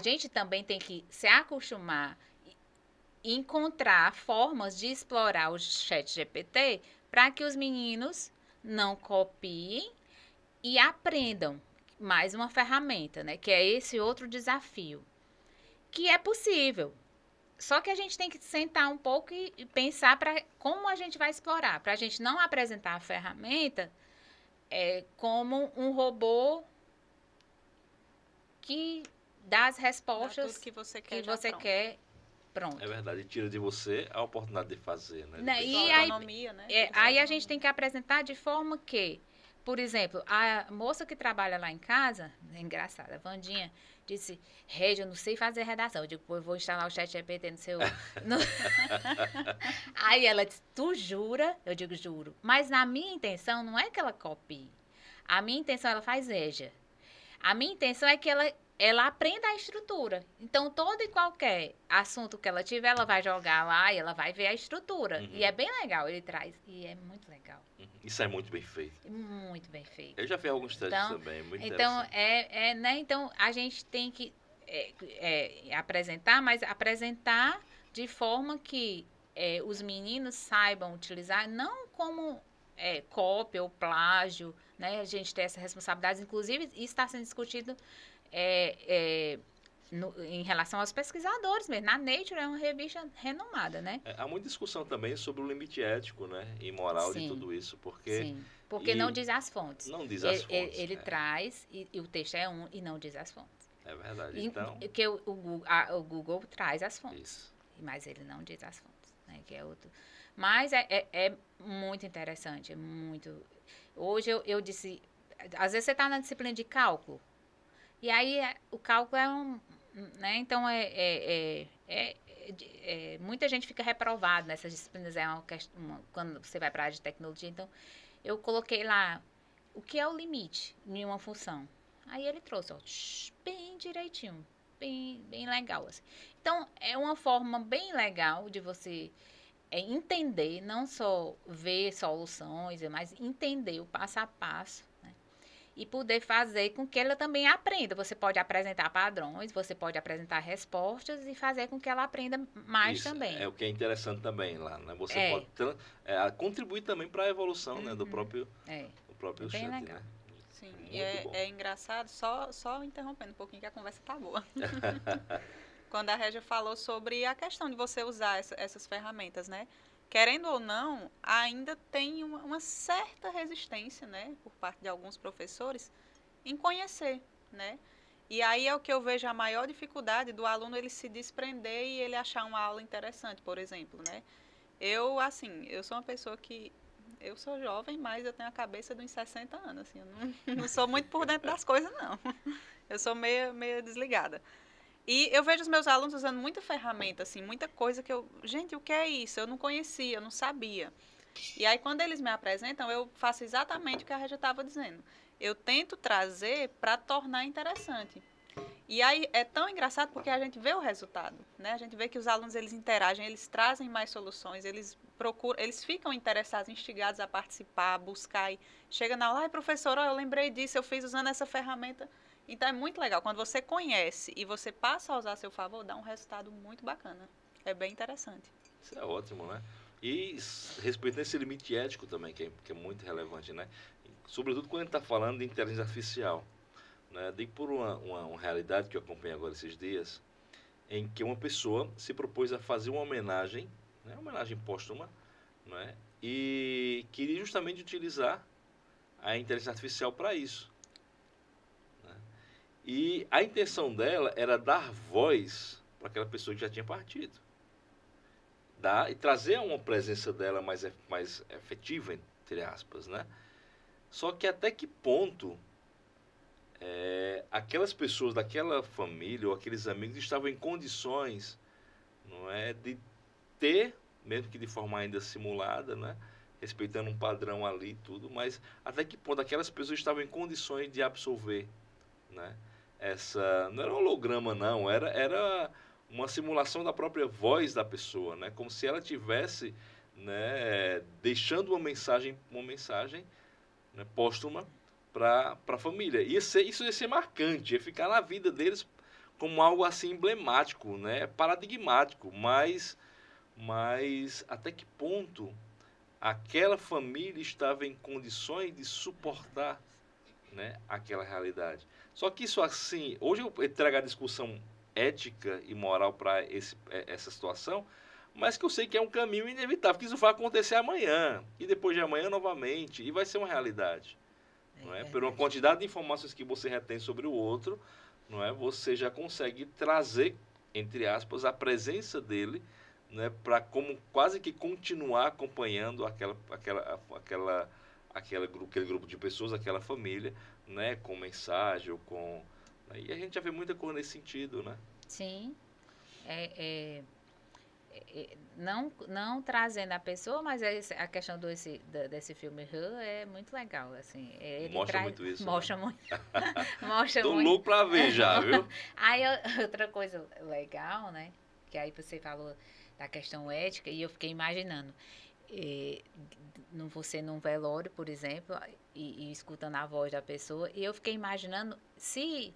gente também tem que se acostumar e encontrar formas de explorar o ChatGPT para que os meninos não copiem e aprendam mais uma ferramenta, né? Que é esse outro desafio, que é possível. Só que a gente tem que sentar um pouco e pensar para como a gente vai explorar, para a gente não apresentar a ferramenta como um robô que dá as respostas tudo que você quer, pronto. É verdade, tira de você a oportunidade de fazer, né? E autonomia, né? Aí a gente tem que apresentar de forma que, por exemplo, a moça que trabalha lá em casa, é engraçada, a Vandinha, disse, Régia, eu não sei fazer redação. Eu digo, pô, eu vou instalar o ChatGPT no seu... Aí ela disse, tu jura? Eu digo, juro. Mas na minha intenção não é que ela copie. A minha intenção, ela faz Régia. A minha intenção é que ela ela aprenda a estrutura. Então, todo e qualquer assunto que ela tiver, ela vai jogar lá e ela vai ver a estrutura. Uhum. E é bem legal, ele traz. E é muito legal. Isso é muito bem feito. Muito bem feito. Eu já fiz alguns testes Então, também, muito então interessante. né? Então, a gente tem que apresentar, mas apresentar de forma que os meninos saibam utilizar, não como cópia ou plágio, né? A gente tem essa responsabilidade. Inclusive, isso está sendo discutido em relação aos pesquisadores mesmo. Na Nature é uma revista renomada, né? Há muita discussão também sobre o limite ético, né, e moral de tudo isso, porque sim, porque não diz as fontes. não diz as fontes. Ele traz e o texto é um e não diz as fontes. É verdade. Então, que o Google traz as fontes, isso. mas ele não diz as fontes, né? Que é outro. Mas é muito interessante, é muito. Hoje eu disse, às vezes você está na disciplina de cálculo. E aí o cálculo é né? Então muita gente fica reprovada nessas disciplinas, quando você vai para a área de tecnologia. Então eu coloquei lá o que é o limite em uma função. Aí ele trouxe, ó, bem direitinho, bem legal assim. Então é uma forma bem legal de você entender, não só ver soluções, mas entender o passo a passo e poder fazer com que ela também aprenda. Você pode apresentar padrões, você pode apresentar respostas e fazer com que ela aprenda mais Isso também. é o que é interessante também lá, né? Você pode contribuir também para a evolução, né, do próprio bem chat, legal. né? Sim, e é engraçado, só interrompendo um pouquinho que a conversa tá boa. Quando a Régia falou sobre a questão de você usar essas ferramentas, né? Querendo ou não, ainda tem uma certa resistência, né, por parte de alguns professores em conhecer, né? E aí é o que eu vejo a maior dificuldade do aluno ele se desprender e ele achar uma aula interessante, por exemplo, né? Eu sou uma pessoa que eu sou jovem, mas eu tenho a cabeça de uns 60 anos, assim, eu não sou muito por dentro das coisas, não. Eu sou meio desligada. E eu vejo os meus alunos usando muita ferramenta, assim, muita coisa que gente, o que é isso? Eu não conhecia, eu não sabia. E aí, quando eles me apresentam, eu faço exatamente o que a Regia estava dizendo. Eu tento trazer para tornar interessante. E aí, é tão engraçado porque a gente vê o resultado, né? A gente vê que os alunos, eles interagem, eles trazem mais soluções, eles procuram, eles ficam interessados, instigados a participar, a buscar. E chega na aula, ai, professor, eu lembrei disso, eu fiz usando essa ferramenta. Então, é muito legal. Quando você conhece e você passa a usar a seu favor, dá um resultado muito bacana. É bem interessante. Isso é ótimo, né? E respeitando esse limite ético também, que é muito relevante, né? Sobretudo quando a gente está falando de inteligência artificial. Né? Digo por uma realidade que eu acompanhei agora esses dias, em que uma pessoa se propôs a fazer uma homenagem, né? Uma homenagem póstuma, né? E queria justamente utilizar a inteligência artificial para isso. E a intenção dela era dar voz para aquela pessoa que já tinha partido. E trazer uma presença dela mais efetiva, entre aspas, né? Só que até que ponto aquelas pessoas daquela família ou aqueles amigos estavam em condições, não é, de ter, mesmo que de forma ainda simulada, né? Respeitando um padrão ali e tudo, mas até que ponto aquelas pessoas estavam em condições de absorver, né? Não era um holograma, não, era uma simulação da própria voz da pessoa, né? Como se ela tivesse, né, deixando uma mensagem, né, póstuma para a família. Isso ia ser marcante, ia ficar na vida deles como algo assim emblemático, né, paradigmático, mas até que ponto aquela família estava em condições de suportar, né, aquela realidade. Só que isso assim, hoje eu trago a discussão ética e moral para essa situação, mas que eu sei que é um caminho inevitável, que isso vai acontecer amanhã, e depois de amanhã novamente, e vai ser uma realidade. Não é? Por uma quantidade de informações que você retém sobre o outro, não é? Você já consegue trazer, entre aspas, a presença dele, né, para como quase que continuar acompanhando aquele grupo de pessoas, aquela família, né, com mensagem ou com... E a gente já vê muita coisa nesse sentido, né? Sim. não trazendo a pessoa, mas a questão desse filme Her é muito legal, assim. Ele Mostra muito isso, mostra né? muito. Mostra Tô muito. louco pra ver já, viu? Aí, outra coisa legal, né? Que aí você falou da questão ética e eu fiquei imaginando. Você num velório, por exemplo, e escutando a voz da pessoa, e eu fiquei imaginando se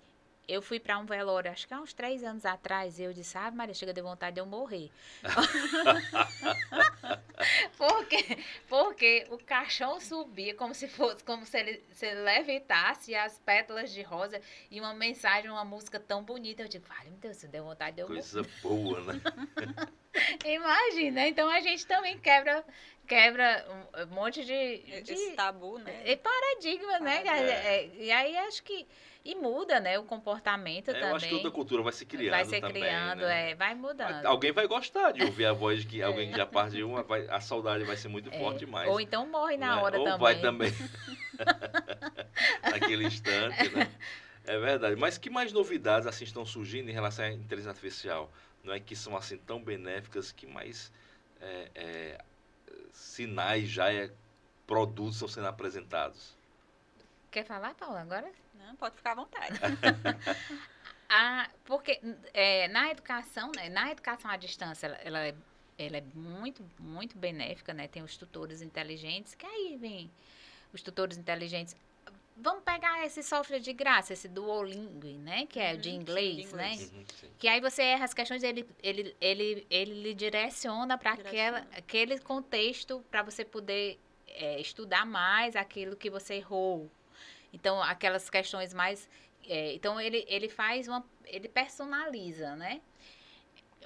eu fui para um velório, acho que há uns 3 anos atrás, e eu disse, ah, Maria, chega de vontade de eu morrer. Porque o caixão subia como se fosse, como se ele levitasse as pétalas de rosa e uma mensagem, uma música tão bonita. Eu digo, vale, meu Deus, deu vontade de eu morrer. Coisa boa, né? Imagina, então a gente também quebra um monte de Esse tabu, né? paradigma, né? E aí acho que e muda, né, o comportamento também. Eu acho que outra cultura vai se criando vai se também, criando, né? vai mudando. Alguém vai gostar de ouvir a voz de que alguém que já partiu, a saudade vai ser muito forte mais. Ou então morre na né? hora Ou também. vai também naquele instante, né? É verdade. Mas que mais novidades assim estão surgindo em relação à inteligência artificial? Não é que são assim tão benéficas, que mais sinais produtos estão sendo apresentados? Quer falar, Paula, agora? Não, pode ficar à vontade. Porque na educação, né, na educação à distância, ela é muito, muito benéfica, né? Tem os tutores inteligentes, que aí vem os tutores inteligentes. Vamos pegar esse software de graça, esse Duolingo, né? Que é de inglês, né? Que aí você erra as questões, ele lhe direciona para aquele contexto para você poder estudar mais aquilo que você errou. Então, aquelas questões mais... então, ele faz ele personaliza, né?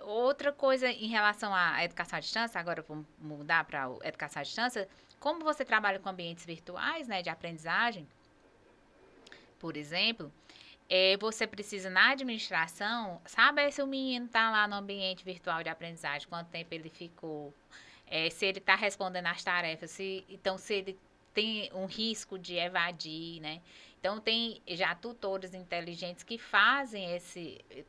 Outra coisa em relação à educação à distância, agora vamos mudar para a educação à distância, como você trabalha com ambientes virtuais, né, de aprendizagem, por exemplo, você precisa, na administração, saber se o menino está lá no ambiente virtual de aprendizagem, quanto tempo ele ficou, se ele está respondendo às tarefas, então se ele tem um risco de evadir, né? Então, tem já tutores inteligentes que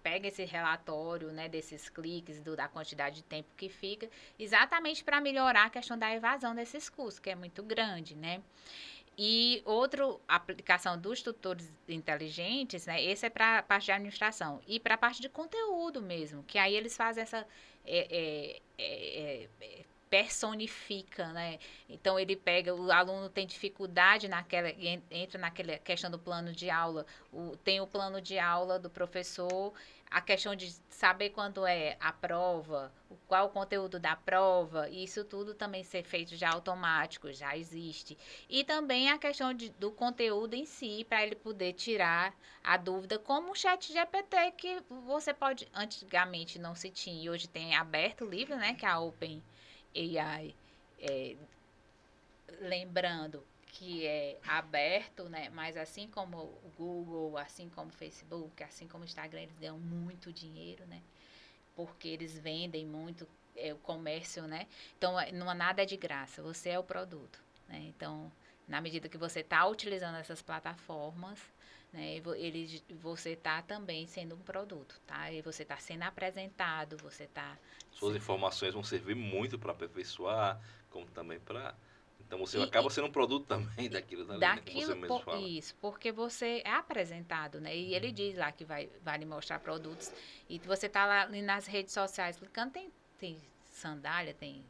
pegam esse relatório, né, desses cliques, da quantidade de tempo que fica, exatamente para melhorar a questão da evasão desses custos, que é muito grande, né? E outra aplicação dos tutores inteligentes, né? Esse é para a parte de administração. E para a parte de conteúdo mesmo, que aí eles fazem essa... personifica, né? Então ele pega, o aluno tem dificuldade entra naquela questão do plano de aula, tem o plano de aula do professor, a questão de saber quando é a prova, qual o conteúdo da prova, isso tudo também ser feito já automático, já existe. E também a questão do conteúdo em si, para ele poder tirar a dúvida, como o ChatGPT, que você pode, antigamente não se tinha, e hoje tem aberto livre, né, que é a OpenAI, lembrando que é aberto, né? Mas assim como o Google, assim como o Facebook, assim como o Instagram, eles ganham muito dinheiro, né? Porque eles vendem muito o comércio, né? Então, não há nada de graça, você é o produto, né? Então, na medida que você está utilizando essas plataformas, né, você está também sendo um produto, tá? E você está sendo apresentado, você está... Suas informações vão servir muito para aperfeiçoar, como também para... Então você acaba sendo um produto também daquilo, né, que você mesmo fala. Isso, porque você é apresentado, né? E ele diz lá que vai lhe mostrar produtos. E você tá lá nas redes sociais clicando, tem sandália, tem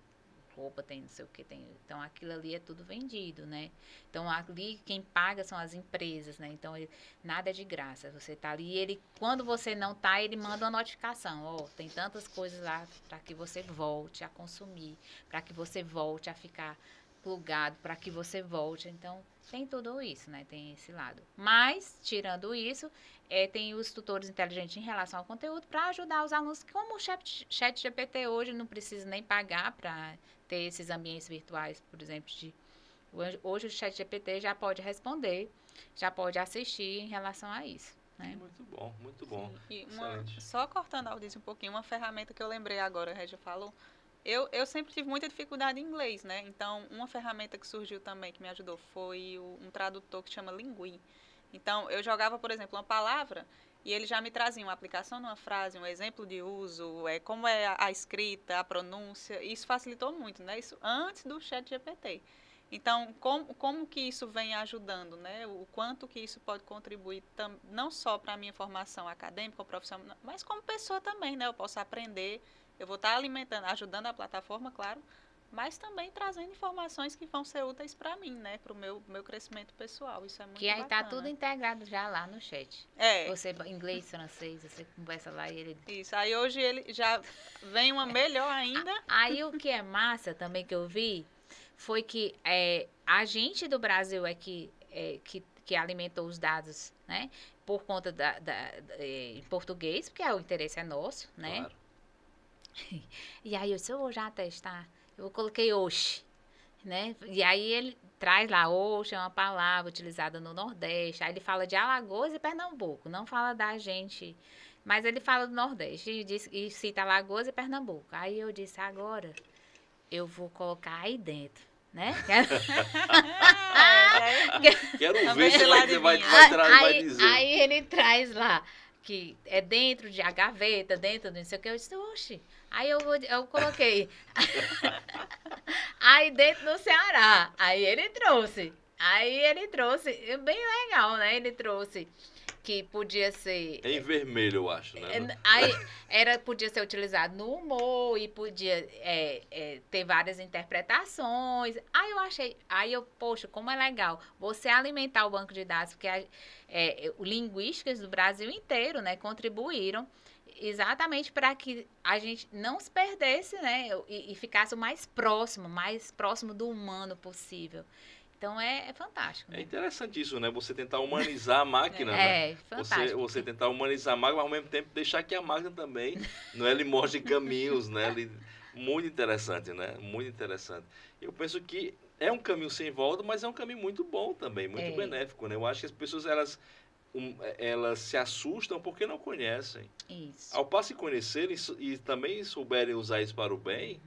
roupa, tem não sei o que, tem. Então aquilo ali é tudo vendido, né? Então ali quem paga são as empresas, né? Então nada é de graça. Você tá ali, ele, quando você não tá, ele manda uma notificação, ó, tem tantas coisas lá para que você volte a consumir, para que você volte a ficar plugado, para que você volte. Então, tem tudo isso, né? Tem esse lado. Mas, tirando isso, tem os tutores inteligentes em relação ao conteúdo para ajudar os alunos, como o ChatGPT hoje não precisa nem pagar para ter esses ambientes virtuais, por exemplo, hoje o ChatGPT já pode responder, já pode assistir em relação a isso. Né? Muito bom, muito bom. E só cortando a audiência um pouquinho, uma ferramenta que eu lembrei agora, a Regia falou. Eu sempre tive muita dificuldade em inglês, né? Então, uma ferramenta que surgiu também, que me ajudou, foi um tradutor que chama Lingui. Então, eu jogava, por exemplo, uma palavra, e ele já me trazia uma aplicação numa frase, um exemplo de uso, como é a escrita, a pronúncia. Isso facilitou muito, né? Isso antes do ChatGPT. Então, como que isso vem ajudando, né? O quanto que isso pode contribuir não só para a minha formação acadêmica ou profissional, mas como pessoa também, né? Eu posso aprender, eu vou estar alimentando, ajudando a plataforma, claro, mas também trazendo informações que vão ser úteis para mim, né? Para o meu crescimento pessoal. Isso é muito Que aí bacana. tá tudo integrado já lá no chat. É. Você, inglês, francês, você conversa lá e ele... Isso, aí hoje ele já vem uma melhor ainda. Aí o que é massa também que eu vi foi que a gente do Brasil que alimentou os dados, né? Por conta em português, porque o interesse é nosso, né? Claro. E aí eu vou já testar. Eu coloquei oxe, né? E aí ele traz lá, oxe é uma palavra utilizada no Nordeste. Aí ele fala de Alagoas e Pernambuco, não fala da gente. Mas ele fala do Nordeste e cita Alagoas e Pernambuco. Aí eu disse, agora eu vou colocar aí dentro, né? Quero ver se vai dizer. Aí ele traz lá que é dentro de a gaveta, dentro de não sei o que. Eu disse, oxe. Aí eu coloquei. Aí dentro do Ceará. Aí ele trouxe, bem legal, né? Ele trouxe que podia ser... Em vermelho, eu acho, né? Aí podia ser utilizado no humor e podia ter várias interpretações. Poxa, como é legal você alimentar o banco de dados, porque linguísticas do Brasil inteiro, né, contribuíram exatamente para que a gente não se perdesse, né, e ficasse o mais próximo do humano possível. Então é fantástico. Né? É interessante isso, né? Você tentar humanizar a máquina, né? É fantástico. Você tentar humanizar a máquina, mas ao mesmo tempo deixar que a máquina também, não é? Ele mostre caminhos, né? Muito interessante, né? Muito interessante. Eu penso que é um caminho sem volta, mas é um caminho muito bom também, muito benéfico, né? Eu acho que as pessoas, elas se assustam porque não conhecem. Isso. Ao passo de conhecerem e também souberem usar isso para o bem,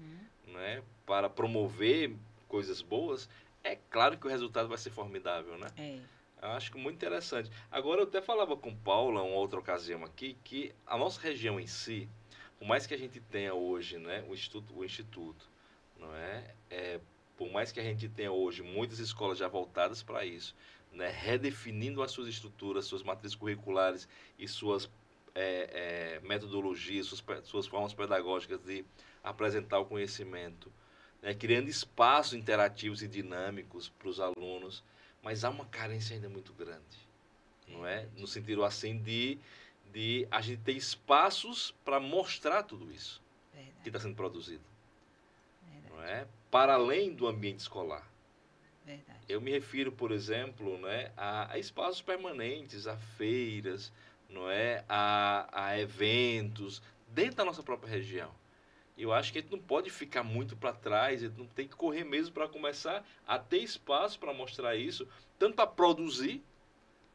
né? Para promover coisas boas, é claro que o resultado vai ser formidável, né? Eu acho que muito interessante. Agora, eu até falava com Paula, em outra ocasião aqui, que a nossa região em si, por mais que a gente tenha hoje, né, o instituto, não é? Por mais que a gente tenha hoje muitas escolas já voltadas para isso, né, redefinindo as suas estruturas, suas matrizes curriculares e suas metodologias, suas formas pedagógicas de apresentar o conhecimento, né, criando espaços interativos e dinâmicos para os alunos, mas há uma carência ainda muito grande, não é? No sentido assim de a gente ter espaços para mostrar tudo isso que está sendo produzido, não é? Para além do ambiente escolar. Verdade. Eu me refiro, por exemplo, né, a espaços permanentes, a feiras, não é? A eventos dentro da nossa própria região. Eu acho que a gente não pode ficar muito para trás, a gente não tem que correr mesmo para começar a ter espaço para mostrar isso, tanto para produzir,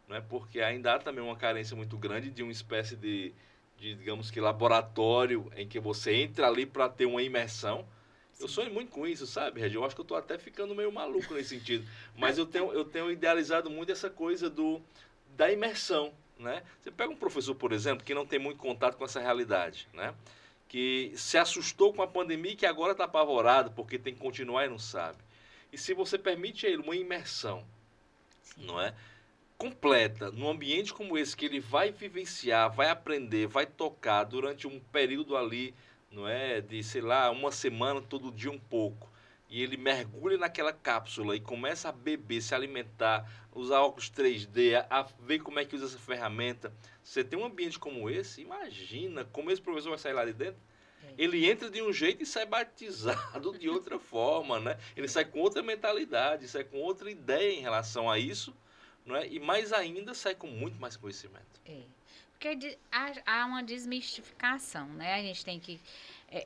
né, porque ainda há também uma carência muito grande de uma espécie de digamos que, laboratório em que você entra ali para ter uma imersão. Sim. Eu sonho muito com isso, sabe, Regi? Eu acho que eu estou até ficando meio maluco nesse sentido. Mas eu tenho idealizado muito essa coisa da imersão, né? Você pega um professor, por exemplo, que não tem muito contato com essa realidade, né? Que se assustou com a pandemia e que agora está apavorado porque tem que continuar e não sabe. E se você permite a ele uma imersão, sim, não é, completa, num ambiente como esse, que ele vai vivenciar, vai aprender, vai tocar durante um período ali, não é, de, sei lá, uma semana, todo dia um pouco, e ele mergulha naquela cápsula e começa a beber, se alimentar, usar óculos 3D, a ver como é que usa essa ferramenta. Você tem um ambiente como esse, imagina como esse professor vai sair lá de dentro. Ele entra de um jeito e sai batizado de outra forma, né? Ele sai com outra mentalidade, sai com outra ideia em relação a isso, não é? E mais ainda, sai com muito mais conhecimento. Porque há uma desmistificação, né? A gente tem que...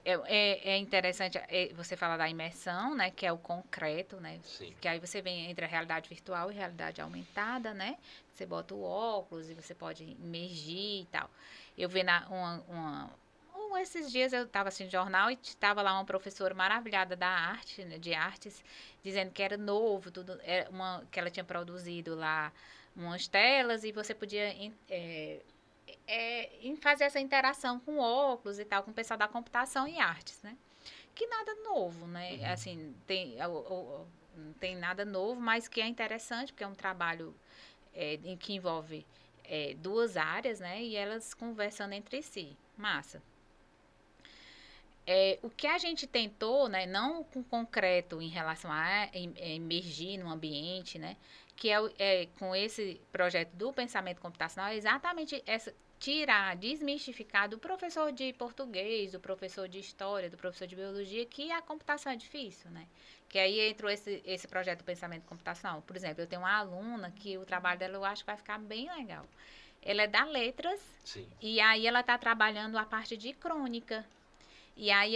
É interessante você falar da imersão, né? Que é o concreto, né? Sim. Que aí você vem entre a realidade virtual e a realidade aumentada, né? Você bota o óculos e você pode imergir e tal. Eu vi esses dias eu estava assistindo jornal e estava lá uma professora maravilhada da arte, né, de artes, dizendo que era novo, tudo, que ela tinha produzido lá umas telas e você podia em fazer essa interação com óculos e tal, com o pessoal da computação e artes, né? Que nada novo, né? Assim, não tem nada novo, mas que é interessante, porque é um trabalho em que envolve duas áreas, né? E elas conversando entre si. Massa. O que a gente tentou, né, não com concreto em relação a emergir no ambiente, né, que com esse projeto do pensamento computacional, é exatamente tirar, desmistificar do professor de português, do professor de história, do professor de biologia, que a computação é difícil, né? Que aí entrou esse projeto do pensamento computacional. Por exemplo, eu tenho uma aluna que o trabalho dela eu acho que vai ficar bem legal. Ela é da letras. Sim. E aí ela está trabalhando a parte de crônica. E aí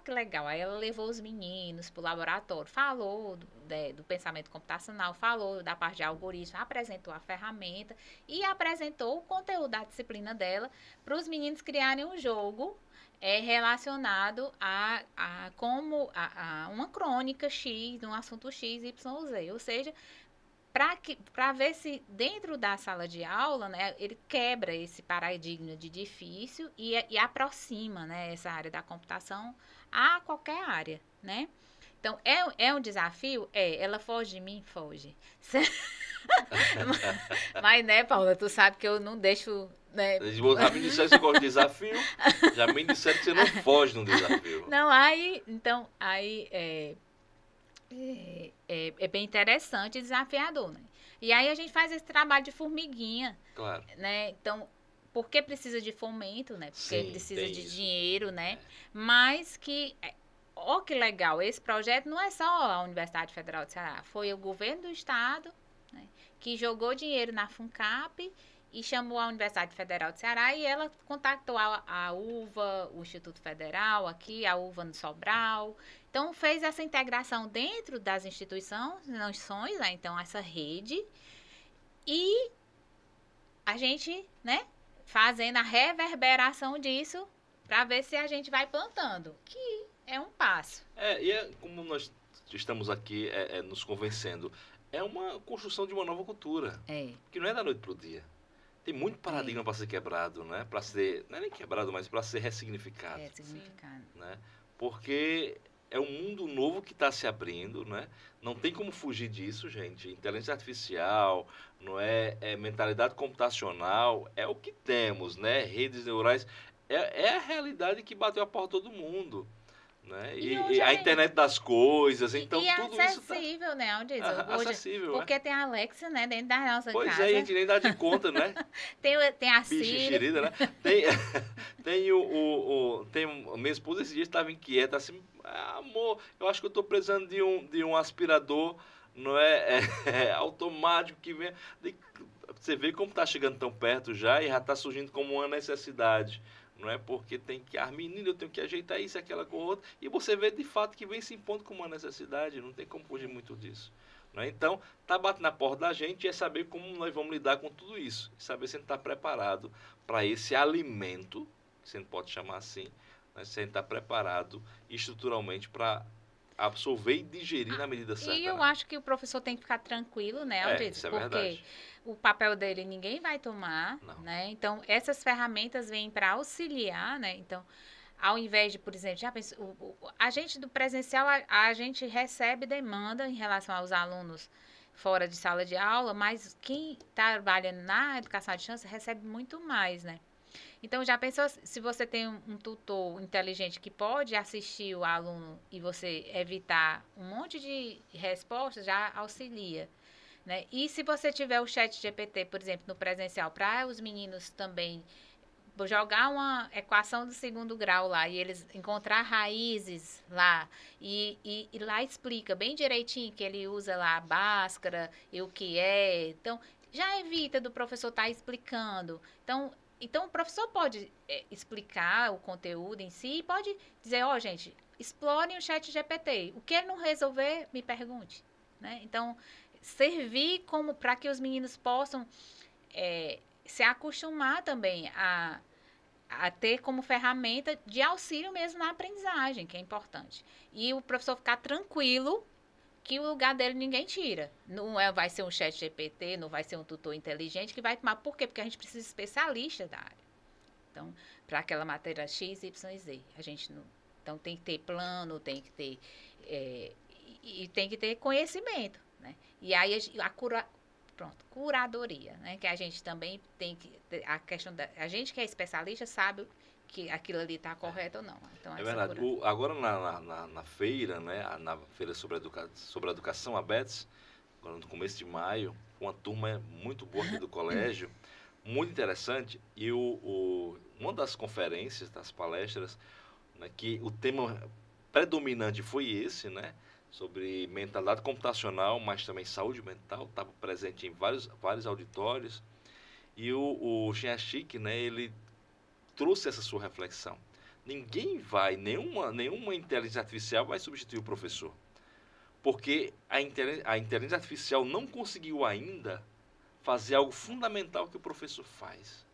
que legal, aí ela levou os meninos para o laboratório, falou do pensamento computacional, falou da parte de algoritmo, apresentou a ferramenta e apresentou o conteúdo da disciplina dela para os meninos criarem um jogo relacionado a uma crônica X, um assunto X, Y, Z, ou seja, para ver se dentro da sala de aula, né, ele quebra esse paradigma de difícil e aproxima, né, essa área da computação a qualquer área, né? Então, é um desafio? Ela foge de mim? Foge. Mas, né, Paula, tu sabe que eu não deixo... Né? Já me disseram que você gosta de desafio, já me disseram que você não foge de um desafio. Não, aí é bem interessante e desafiador, né? E aí a gente faz esse trabalho de formiguinha, claro, né? Então, porque precisa de fomento, né? Porque sim, precisa de dinheiro, né? Mas que, que legal, esse projeto não é só a Universidade Federal do Ceará, foi o governo do estado, né, que jogou dinheiro na FUNCAP e chamou a Universidade Federal do Ceará e ela contactou a UVA, o Instituto Federal aqui, a UVA no Sobral. Então, fez essa integração dentro das instituições, né? Então, essa rede. E a gente, né, fazendo a reverberação disso para ver se a gente vai plantando, que é um passo. Como nós estamos aqui nos convencendo, é uma construção de uma nova cultura, que não é da noite para o dia. Tem muito paradigma para ser quebrado, né? Para ser, não é nem quebrado, mas para ser ressignificado. Né? Porque é um mundo novo que está se abrindo, né? Não tem como fugir disso, gente. Inteligência artificial, não mentalidade computacional, é o que temos, né? Redes neurais, é a realidade que bateu a porta de todo mundo. Né? E a internet das coisas, então tudo isso acessível, né? Acessível, porque tem a Alexa, né, dentro da nossa casa. Pois a gente nem dá de conta, né? tem a Siri. Xerida, né? Minha esposa esse dia estava inquieta, assim, amor, eu acho que eu estou precisando de um aspirador, não automático que vem. Você vê como está chegando tão perto já e já está surgindo como uma necessidade. Não é porque tem que... menina, eu tenho que ajeitar isso, aquela com outra. E você vê de fato que vem se impondo como uma necessidade. Não tem como fugir muito disso. Não é? Então, tá batendo na porta da gente e é saber como nós vamos lidar com tudo isso. Saber se a gente está preparado para esse alimento, que você não pode chamar assim, né? Se a gente está preparado estruturalmente para absorver e digerir na medida certa. E eu acho que o professor tem que ficar tranquilo, né? Isso é verdade. O papel dele ninguém vai tomar, né? Então, essas ferramentas vêm para auxiliar, né? Então, ao invés de, por exemplo, já pensou, a gente do presencial, a gente recebe demanda em relação aos alunos fora de sala de aula, mas quem trabalha na educação à distância recebe muito mais, né? Então, já pensou se você tem um tutor inteligente que pode assistir o aluno e você evitar um monte de respostas, já auxilia. Né? E se você tiver o chat GPT, por exemplo, no presencial, para os meninos também jogar uma equação do segundo grau lá e eles encontrar raízes lá e lá explica bem direitinho que ele usa lá a Bhaskara e o que é. Então, já evita do professor estar explicando. Então, o professor pode explicar o conteúdo em si e pode dizer, gente, explorem o chat GPT. O que ele não resolver, me pergunte. Né? Então, servir como para que os meninos possam se acostumar também a ter como ferramenta de auxílio mesmo na aprendizagem, que é importante. E o professor ficar tranquilo que o lugar dele ninguém tira. Não vai ser um chat GPT, não vai ser um tutor inteligente que vai tomar. Por quê? Porque a gente precisa de especialista da área. Então, para aquela matéria X, Y, Z. A gente não... Então, tem que ter plano, tem que ter... e tem que ter conhecimento, né? E aí, curadoria, né? Que a gente também tem que... A questão a gente que é especialista sabe que aquilo ali está correto ou não. Então, É verdade. Agora na feira, né? Na feira sobre a educação, a BETS, agora no começo de maio, uma turma muito boa aqui do colégio, muito interessante. E uma das conferências, das palestras, né, que o tema predominante foi esse, né? Sobre mentalidade computacional, mas também saúde mental, estava presente em vários auditórios. E o Chiachik, né? Ele trouxe essa sua reflexão. Nenhuma inteligência artificial vai substituir o professor. Porque a inteligência artificial não conseguiu ainda fazer algo fundamental que o professor faz,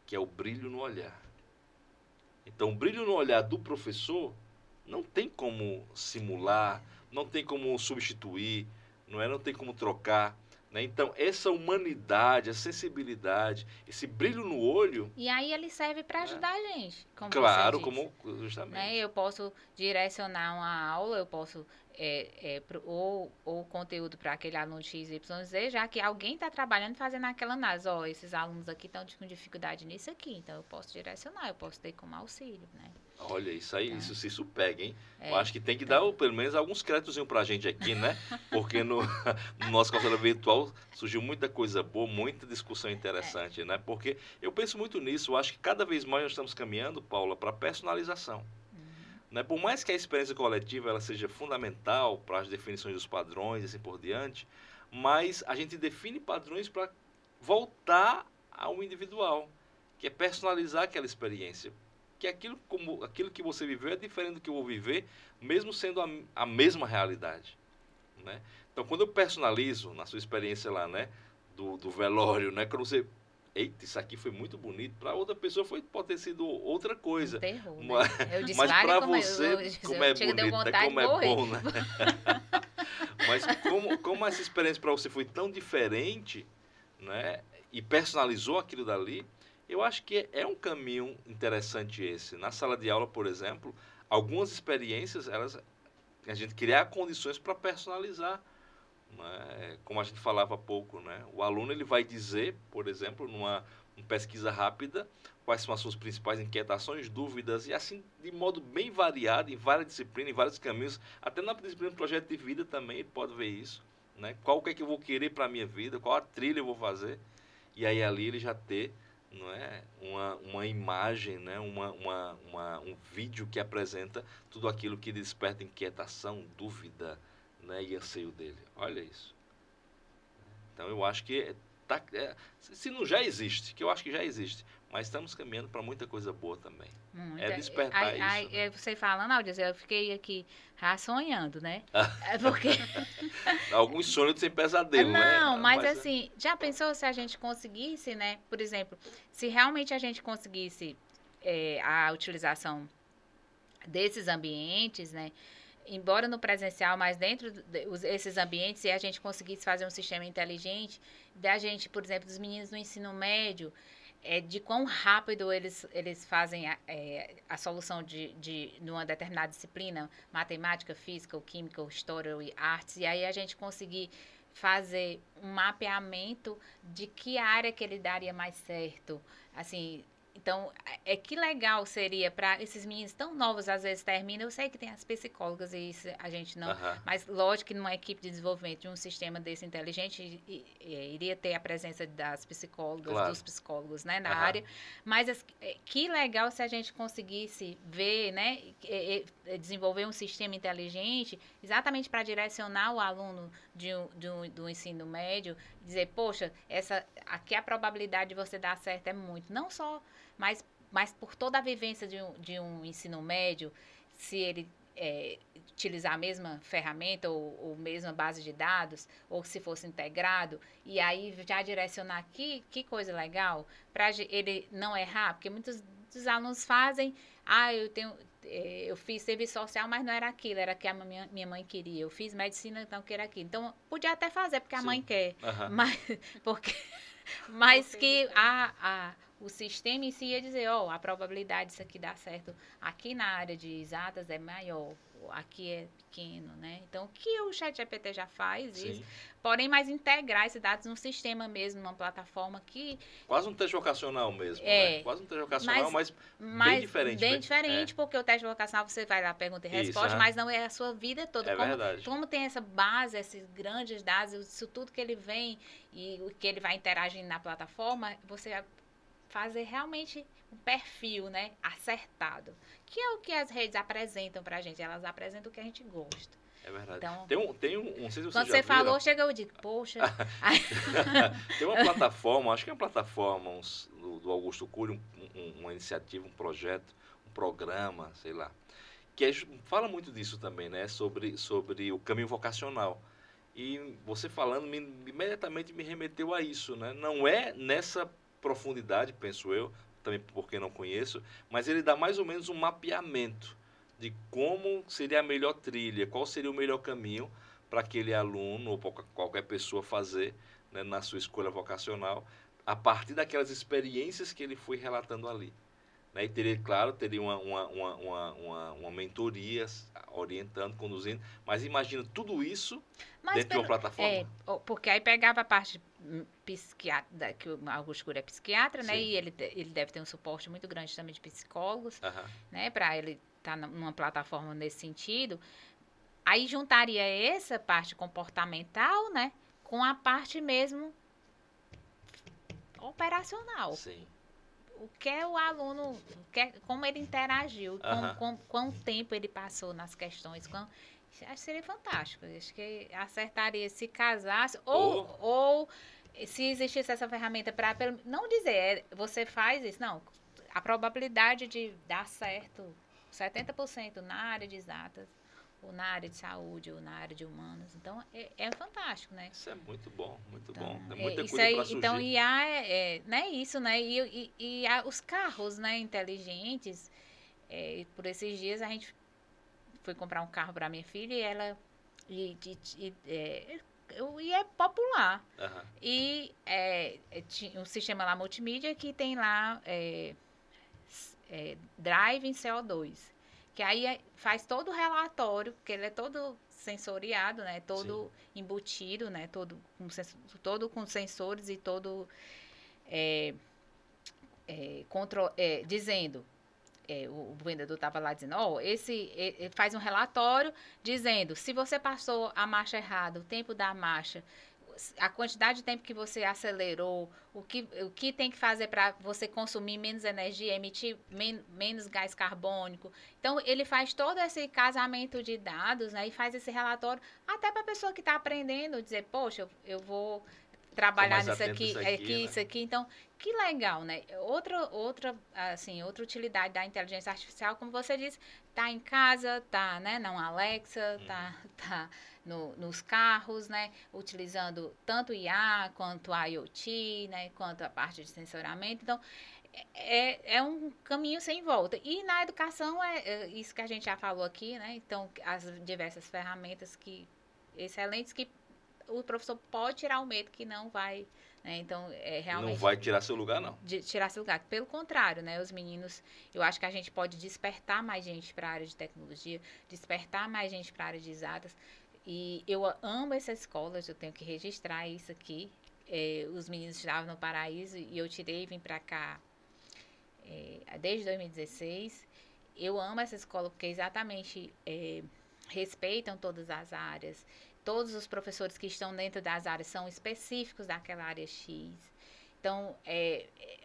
que é o brilho no olhar. Então, o brilho no olhar do professor não tem como simular, não tem como substituir, não tem como trocar. Né? Então, essa humanidade, a sensibilidade, esse brilho no olho... E aí ele serve para ajudar a gente, como claro, você disse, justamente. né? Eu posso direcionar uma aula, eu posso... ou conteúdo para aquele aluno XYZ, já que alguém está trabalhando fazendo aquela análise. Esses alunos aqui estão com dificuldade nisso aqui, então eu posso direcionar, eu posso ter como auxílio, né? Olha, isso aí, Então, isso pega, hein? Eu acho que tem que dar pelo menos alguns créditos pra gente aqui, né? Porque no nosso consultório virtual surgiu muita coisa boa, muita discussão interessante, né? Porque eu penso muito nisso, eu acho que cada vez mais nós estamos caminhando, Paula, para personalização. Né? Por mais que a experiência coletiva ela seja fundamental para as definições dos padrões e assim por diante, mas a gente define padrões para voltar ao individual, que é personalizar aquela experiência. Que aquilo que você viveu é diferente do que eu vou viver, mesmo sendo a mesma realidade. Né? Então, quando eu personalizo, na sua experiência lá, né, do velório, né, quando você... Eita, isso aqui foi muito bonito. Para outra pessoa pode ter sido outra coisa. Um terror, né? Mas para você, como é bonito, né? Como é bom, né? Mas como essa experiência para você foi tão diferente, né? E personalizou aquilo dali, eu acho que é um caminho interessante esse. Na sala de aula, por exemplo, algumas experiências, a gente criar condições para personalizar. Né? Como a gente falava há pouco, né? O aluno ele vai dizer, por exemplo, numa pesquisa rápida, quais são as suas principais inquietações, dúvidas, e assim, de modo bem variado, em várias disciplinas, em vários caminhos, até na disciplina do projeto de vida também ele pode ver isso. Né? Qual que é que eu vou querer para a minha vida, qual a trilha eu vou fazer, e aí ali ele já ter, não é, uma imagem, né? Um vídeo que apresenta tudo aquilo que desperta inquietação, dúvida, né? E anseio dele. Olha isso. Então eu acho que se não já existe, que eu acho que já existe, mas estamos caminhando para muita coisa boa também. É despertar isso. Né? Você falando, Aldias, eu fiquei aqui sonhando, né? Porque... Alguns sonhos sem pesadelo, né? Não, mas assim, já pensou se a gente conseguisse, né? Por exemplo, se realmente a gente conseguisse a utilização desses ambientes, né? Embora no presencial, mas dentro desses ambientes, se a gente conseguisse fazer um sistema inteligente, da gente, por exemplo, dos meninos no ensino médio, de quão rápido eles fazem a solução de uma determinada disciplina, matemática, física, ou química, ou história, ou artes, e aí a gente conseguir fazer um mapeamento de que área que ele daria mais certo, assim... Então, que legal seria para esses meninos tão novos, às vezes terminam, eu sei que tem as psicólogas e isso a gente não, mas lógico que numa equipe de desenvolvimento de um sistema desse inteligente, iria ter a presença das psicólogas, claro, dos psicólogos, né, na área, mas que legal se a gente conseguisse ver, né, desenvolver um sistema inteligente exatamente para direcionar o aluno do ensino médio, dizer, poxa, aqui a probabilidade de você dar certo é muito, não só, mas por toda a vivência de um ensino médio, se ele utilizar a mesma ferramenta ou mesma base de dados, ou se fosse integrado, e aí já direcionar aqui, que coisa legal, para ele não errar, porque muitos dos alunos fazem eu fiz serviço social, mas não era aquilo, era que a minha mãe queria. Eu fiz medicina, então que era aquilo. Então, podia até fazer, porque a mãe quer. Mas, mas que o sistema em si ia dizer, a probabilidade disso aqui dar certo aqui na área de exatas é maior, aqui é pequeno, né? Então, o que o ChatGPT já faz isso, porém, mais integrar esses dados num sistema mesmo, numa plataforma que... Quase um teste vocacional mesmo, né? Quase um teste vocacional, mas bem diferente. Bem diferente, porque o teste vocacional você vai lá, pergunta e resposta, mas não é a sua vida toda. Verdade. Como tem essa base, esses grandes dados, isso tudo que ele vem e o que ele vai interagindo na plataforma, você fazer realmente um perfil, né, acertado. Que é o que as redes apresentam pra gente. Elas apresentam o que a gente gosta. É verdade. Então, tem um, não sei se quando já você falou, viram. chega eu digo, poxa. Tem uma plataforma, acho que é uma plataforma do Augusto Cury, uma iniciativa, um projeto, um programa, sei lá, que fala muito disso também, né, sobre o caminho vocacional. E você falando, imediatamente me remeteu a isso, né? Não é nessa profundidade, penso eu, também porque não conheço, mas ele dá mais ou menos um mapeamento de como seria a melhor trilha, qual seria o melhor caminho para aquele aluno ou para qualquer pessoa fazer, né, na sua escolha vocacional, a partir daquelas experiências que ele foi relatando ali. Né? E teria uma mentoria orientando, conduzindo, mas imagina tudo isso dentro de uma plataforma. Porque aí pegava a parte psiquiatra, que o Augusto Cury é psiquiatra, né? E ele deve ter um suporte muito grande também de psicólogos, né? Para ele estar numa plataforma nesse sentido. Aí juntaria essa parte comportamental, né? Com a parte mesmo operacional. Sim. O que é o aluno, como ele interagiu, quanto tempo ele passou nas questões. Acho que seria fantástico. Acho que acertaria se casasse ou se existisse essa ferramenta para não dizer, você faz isso. Não, a probabilidade de dar certo 70% na área de exatas, ou na área de saúde, ou na área de humanas. Então, é fantástico, né? Isso é muito bom, muito bom. Tem muita isso coisa aí, para surgir. Então, IA né, isso, né? E os carros, né, inteligentes, por esses dias a gente foi comprar um carro para minha filha e ela... E é popular. E tinha um sistema lá multimídia que tem lá Drive em CO2. Que aí faz todo o relatório, porque ele é todo sensoriado, né? Todo embutido, né? Todo com sensores e todo dizendo, o vendedor estava lá dizendo, ele faz um relatório dizendo, se você passou a marcha errada, o tempo da marcha, a quantidade de tempo que você acelerou, o que tem que fazer para você consumir menos energia, emitir menos gás carbônico. Então, ele faz todo esse casamento de dados, né, e faz esse relatório, até para a pessoa que está aprendendo, dizer, poxa, eu vou trabalhar nisso aqui, isso aqui. Então, que legal, né? Outra utilidade da inteligência artificial, como você disse, tá em casa, tá, né, não Alexa, tá nos carros, né, utilizando tanto IA quanto IoT, né, quanto a parte de sensoramento. Então, é um caminho sem volta. E na educação é isso que a gente já falou aqui, né? Então, as diversas ferramentas excelentes que o professor pode tirar o medo que não vai, né? Então, realmente... Não vai tirar seu lugar, não. Tirar seu lugar. Pelo contrário, né? Os meninos, eu acho que a gente pode despertar mais gente para a área de tecnologia, despertar mais gente para a área de exatas. E eu amo essas escolas, eu tenho que registrar isso aqui. Os meninos estavam no Paraíso e eu vim para cá desde 2016. Eu amo essa escola porque exatamente respeitam todas as áreas. Todos os professores que estão dentro das áreas são específicos daquela área X. Então,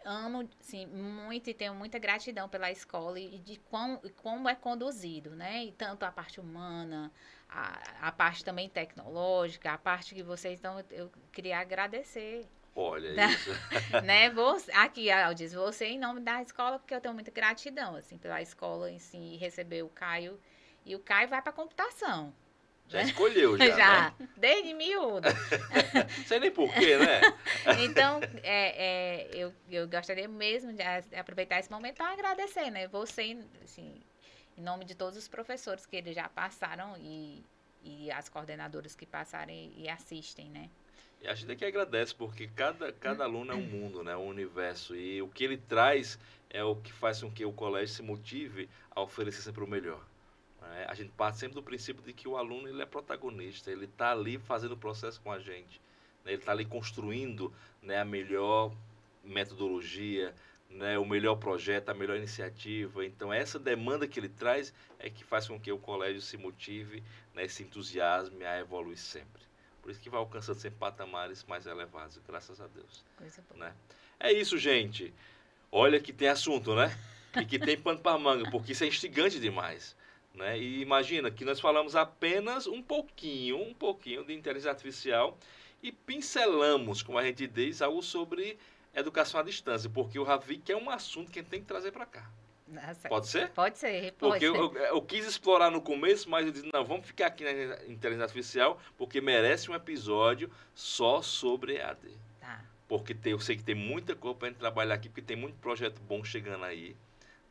amo, sim, muito e tenho muita gratidão pela escola e de como é conduzido, né? E tanto a parte humana, a parte também tecnológica, a parte que vocês estão... Eu queria agradecer. Olha isso. Né? Aqui, Aldis, você em nome da escola, porque eu tenho muita gratidão, assim, pela escola em si, receber o Caio. E o Caio vai para a computação. Já escolheu, já, Já, né? desde miúdo. Sei nem porquê, né? Então, eu gostaria mesmo de aproveitar esse momento para agradecer, né? Você, assim, em nome de todos os professores que eles já passaram e as coordenadoras que passarem e assistem, né? E a gente é que agradece, porque cada aluno é um mundo, né? Um universo. E o que ele traz é o que faz com que o colégio se motive a oferecer sempre o melhor. Né? A gente parte sempre do princípio de que o aluno ele é protagonista, ele está ali fazendo o processo com a gente. Né? Ele está ali construindo, né, a melhor metodologia, né, o melhor projeto, a melhor iniciativa. Então, essa demanda que ele traz é que faz com que o colégio se motive, né, se entusiasme a evoluir sempre. Por isso que vai alcançando sempre patamares mais elevados, graças a Deus. Coisa boa. Né? É isso, gente. Olha que tem assunto, né? E que tem pano para manga, porque isso é instigante demais. Né? E imagina que nós falamos apenas um pouquinho de inteligência artificial e pincelamos, como a gente diz, algo sobre educação à distância, porque o Ravi é um assunto que a gente tem que trazer para cá. Nossa, Pode ser? pode ser, Porque pode. eu quis explorar no começo, mas eu disse, não, vamos ficar aqui na inteligência artificial, porque merece um episódio só sobre EAD. Tá. Porque eu sei que tem muita coisa para a gente trabalhar aqui, porque tem muito projeto bom chegando aí,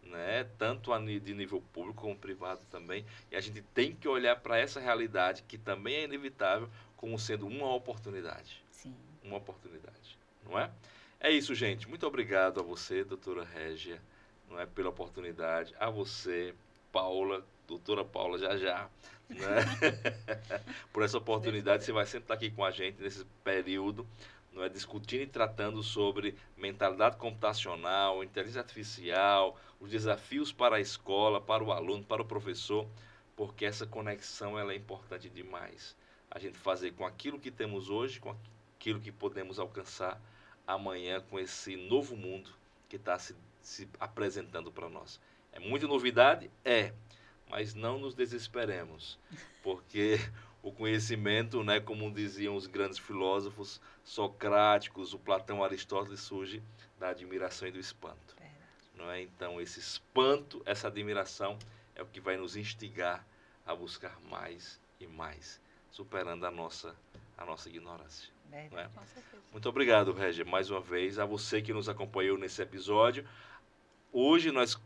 né? Tanto de nível público como privado também. E a gente tem que olhar para essa realidade, que também é inevitável, como sendo uma oportunidade. Sim. Uma oportunidade, não é? É isso, gente. Muito obrigado a você, doutora Régia, não é, pela oportunidade. A você, Paula, doutora Paula, já, né? Por essa oportunidade. Você vai sempre estar aqui com a gente nesse período, não é, discutindo e tratando sobre mentalidade computacional, inteligência artificial, os desafios para a escola, para o aluno, para o professor, porque essa conexão ela é importante demais. A gente fazer com aquilo que temos hoje, com aquilo que podemos alcançar amanhã com esse novo mundo que está se apresentando para nós. É muita novidade? É, mas não nos desesperemos, porque o conhecimento, né, como diziam os grandes filósofos socráticos, o Platão, Aristóteles, surge da admiração e do espanto. Não é? Então, esse espanto, essa admiração é o que vai nos instigar a buscar mais e mais, superando a nossa ignorância. Não é? Com certeza. Muito obrigado, Régia, mais uma vez, a você que nos acompanhou nesse episódio. Hoje nós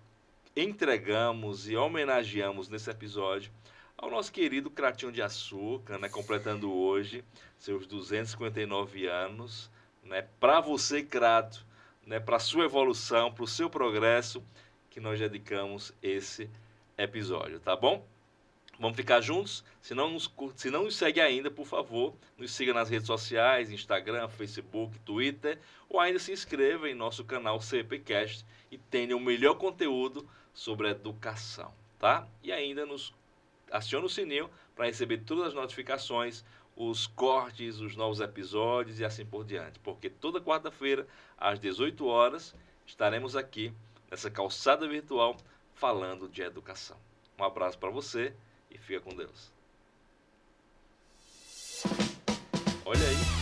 entregamos e homenageamos nesse episódio ao nosso querido Cratinho de Açúcar, né, completando hoje seus 259 anos, né, para você, Crato, né, para a sua evolução, para o seu progresso, que nós dedicamos esse episódio, tá bom? Vamos ficar juntos? Se não nos segue ainda, por favor, nos siga nas redes sociais, Instagram, Facebook, Twitter, ou ainda se inscreva em nosso canal CPCast e tenha o melhor conteúdo sobre a educação, tá? E ainda acione o sininho para receber todas as notificações, os cortes, os novos episódios e assim por diante, porque toda quarta-feira, às 18 horas, estaremos aqui nessa calçada virtual falando de educação. Um abraço para você e fica com Deus. Olha aí.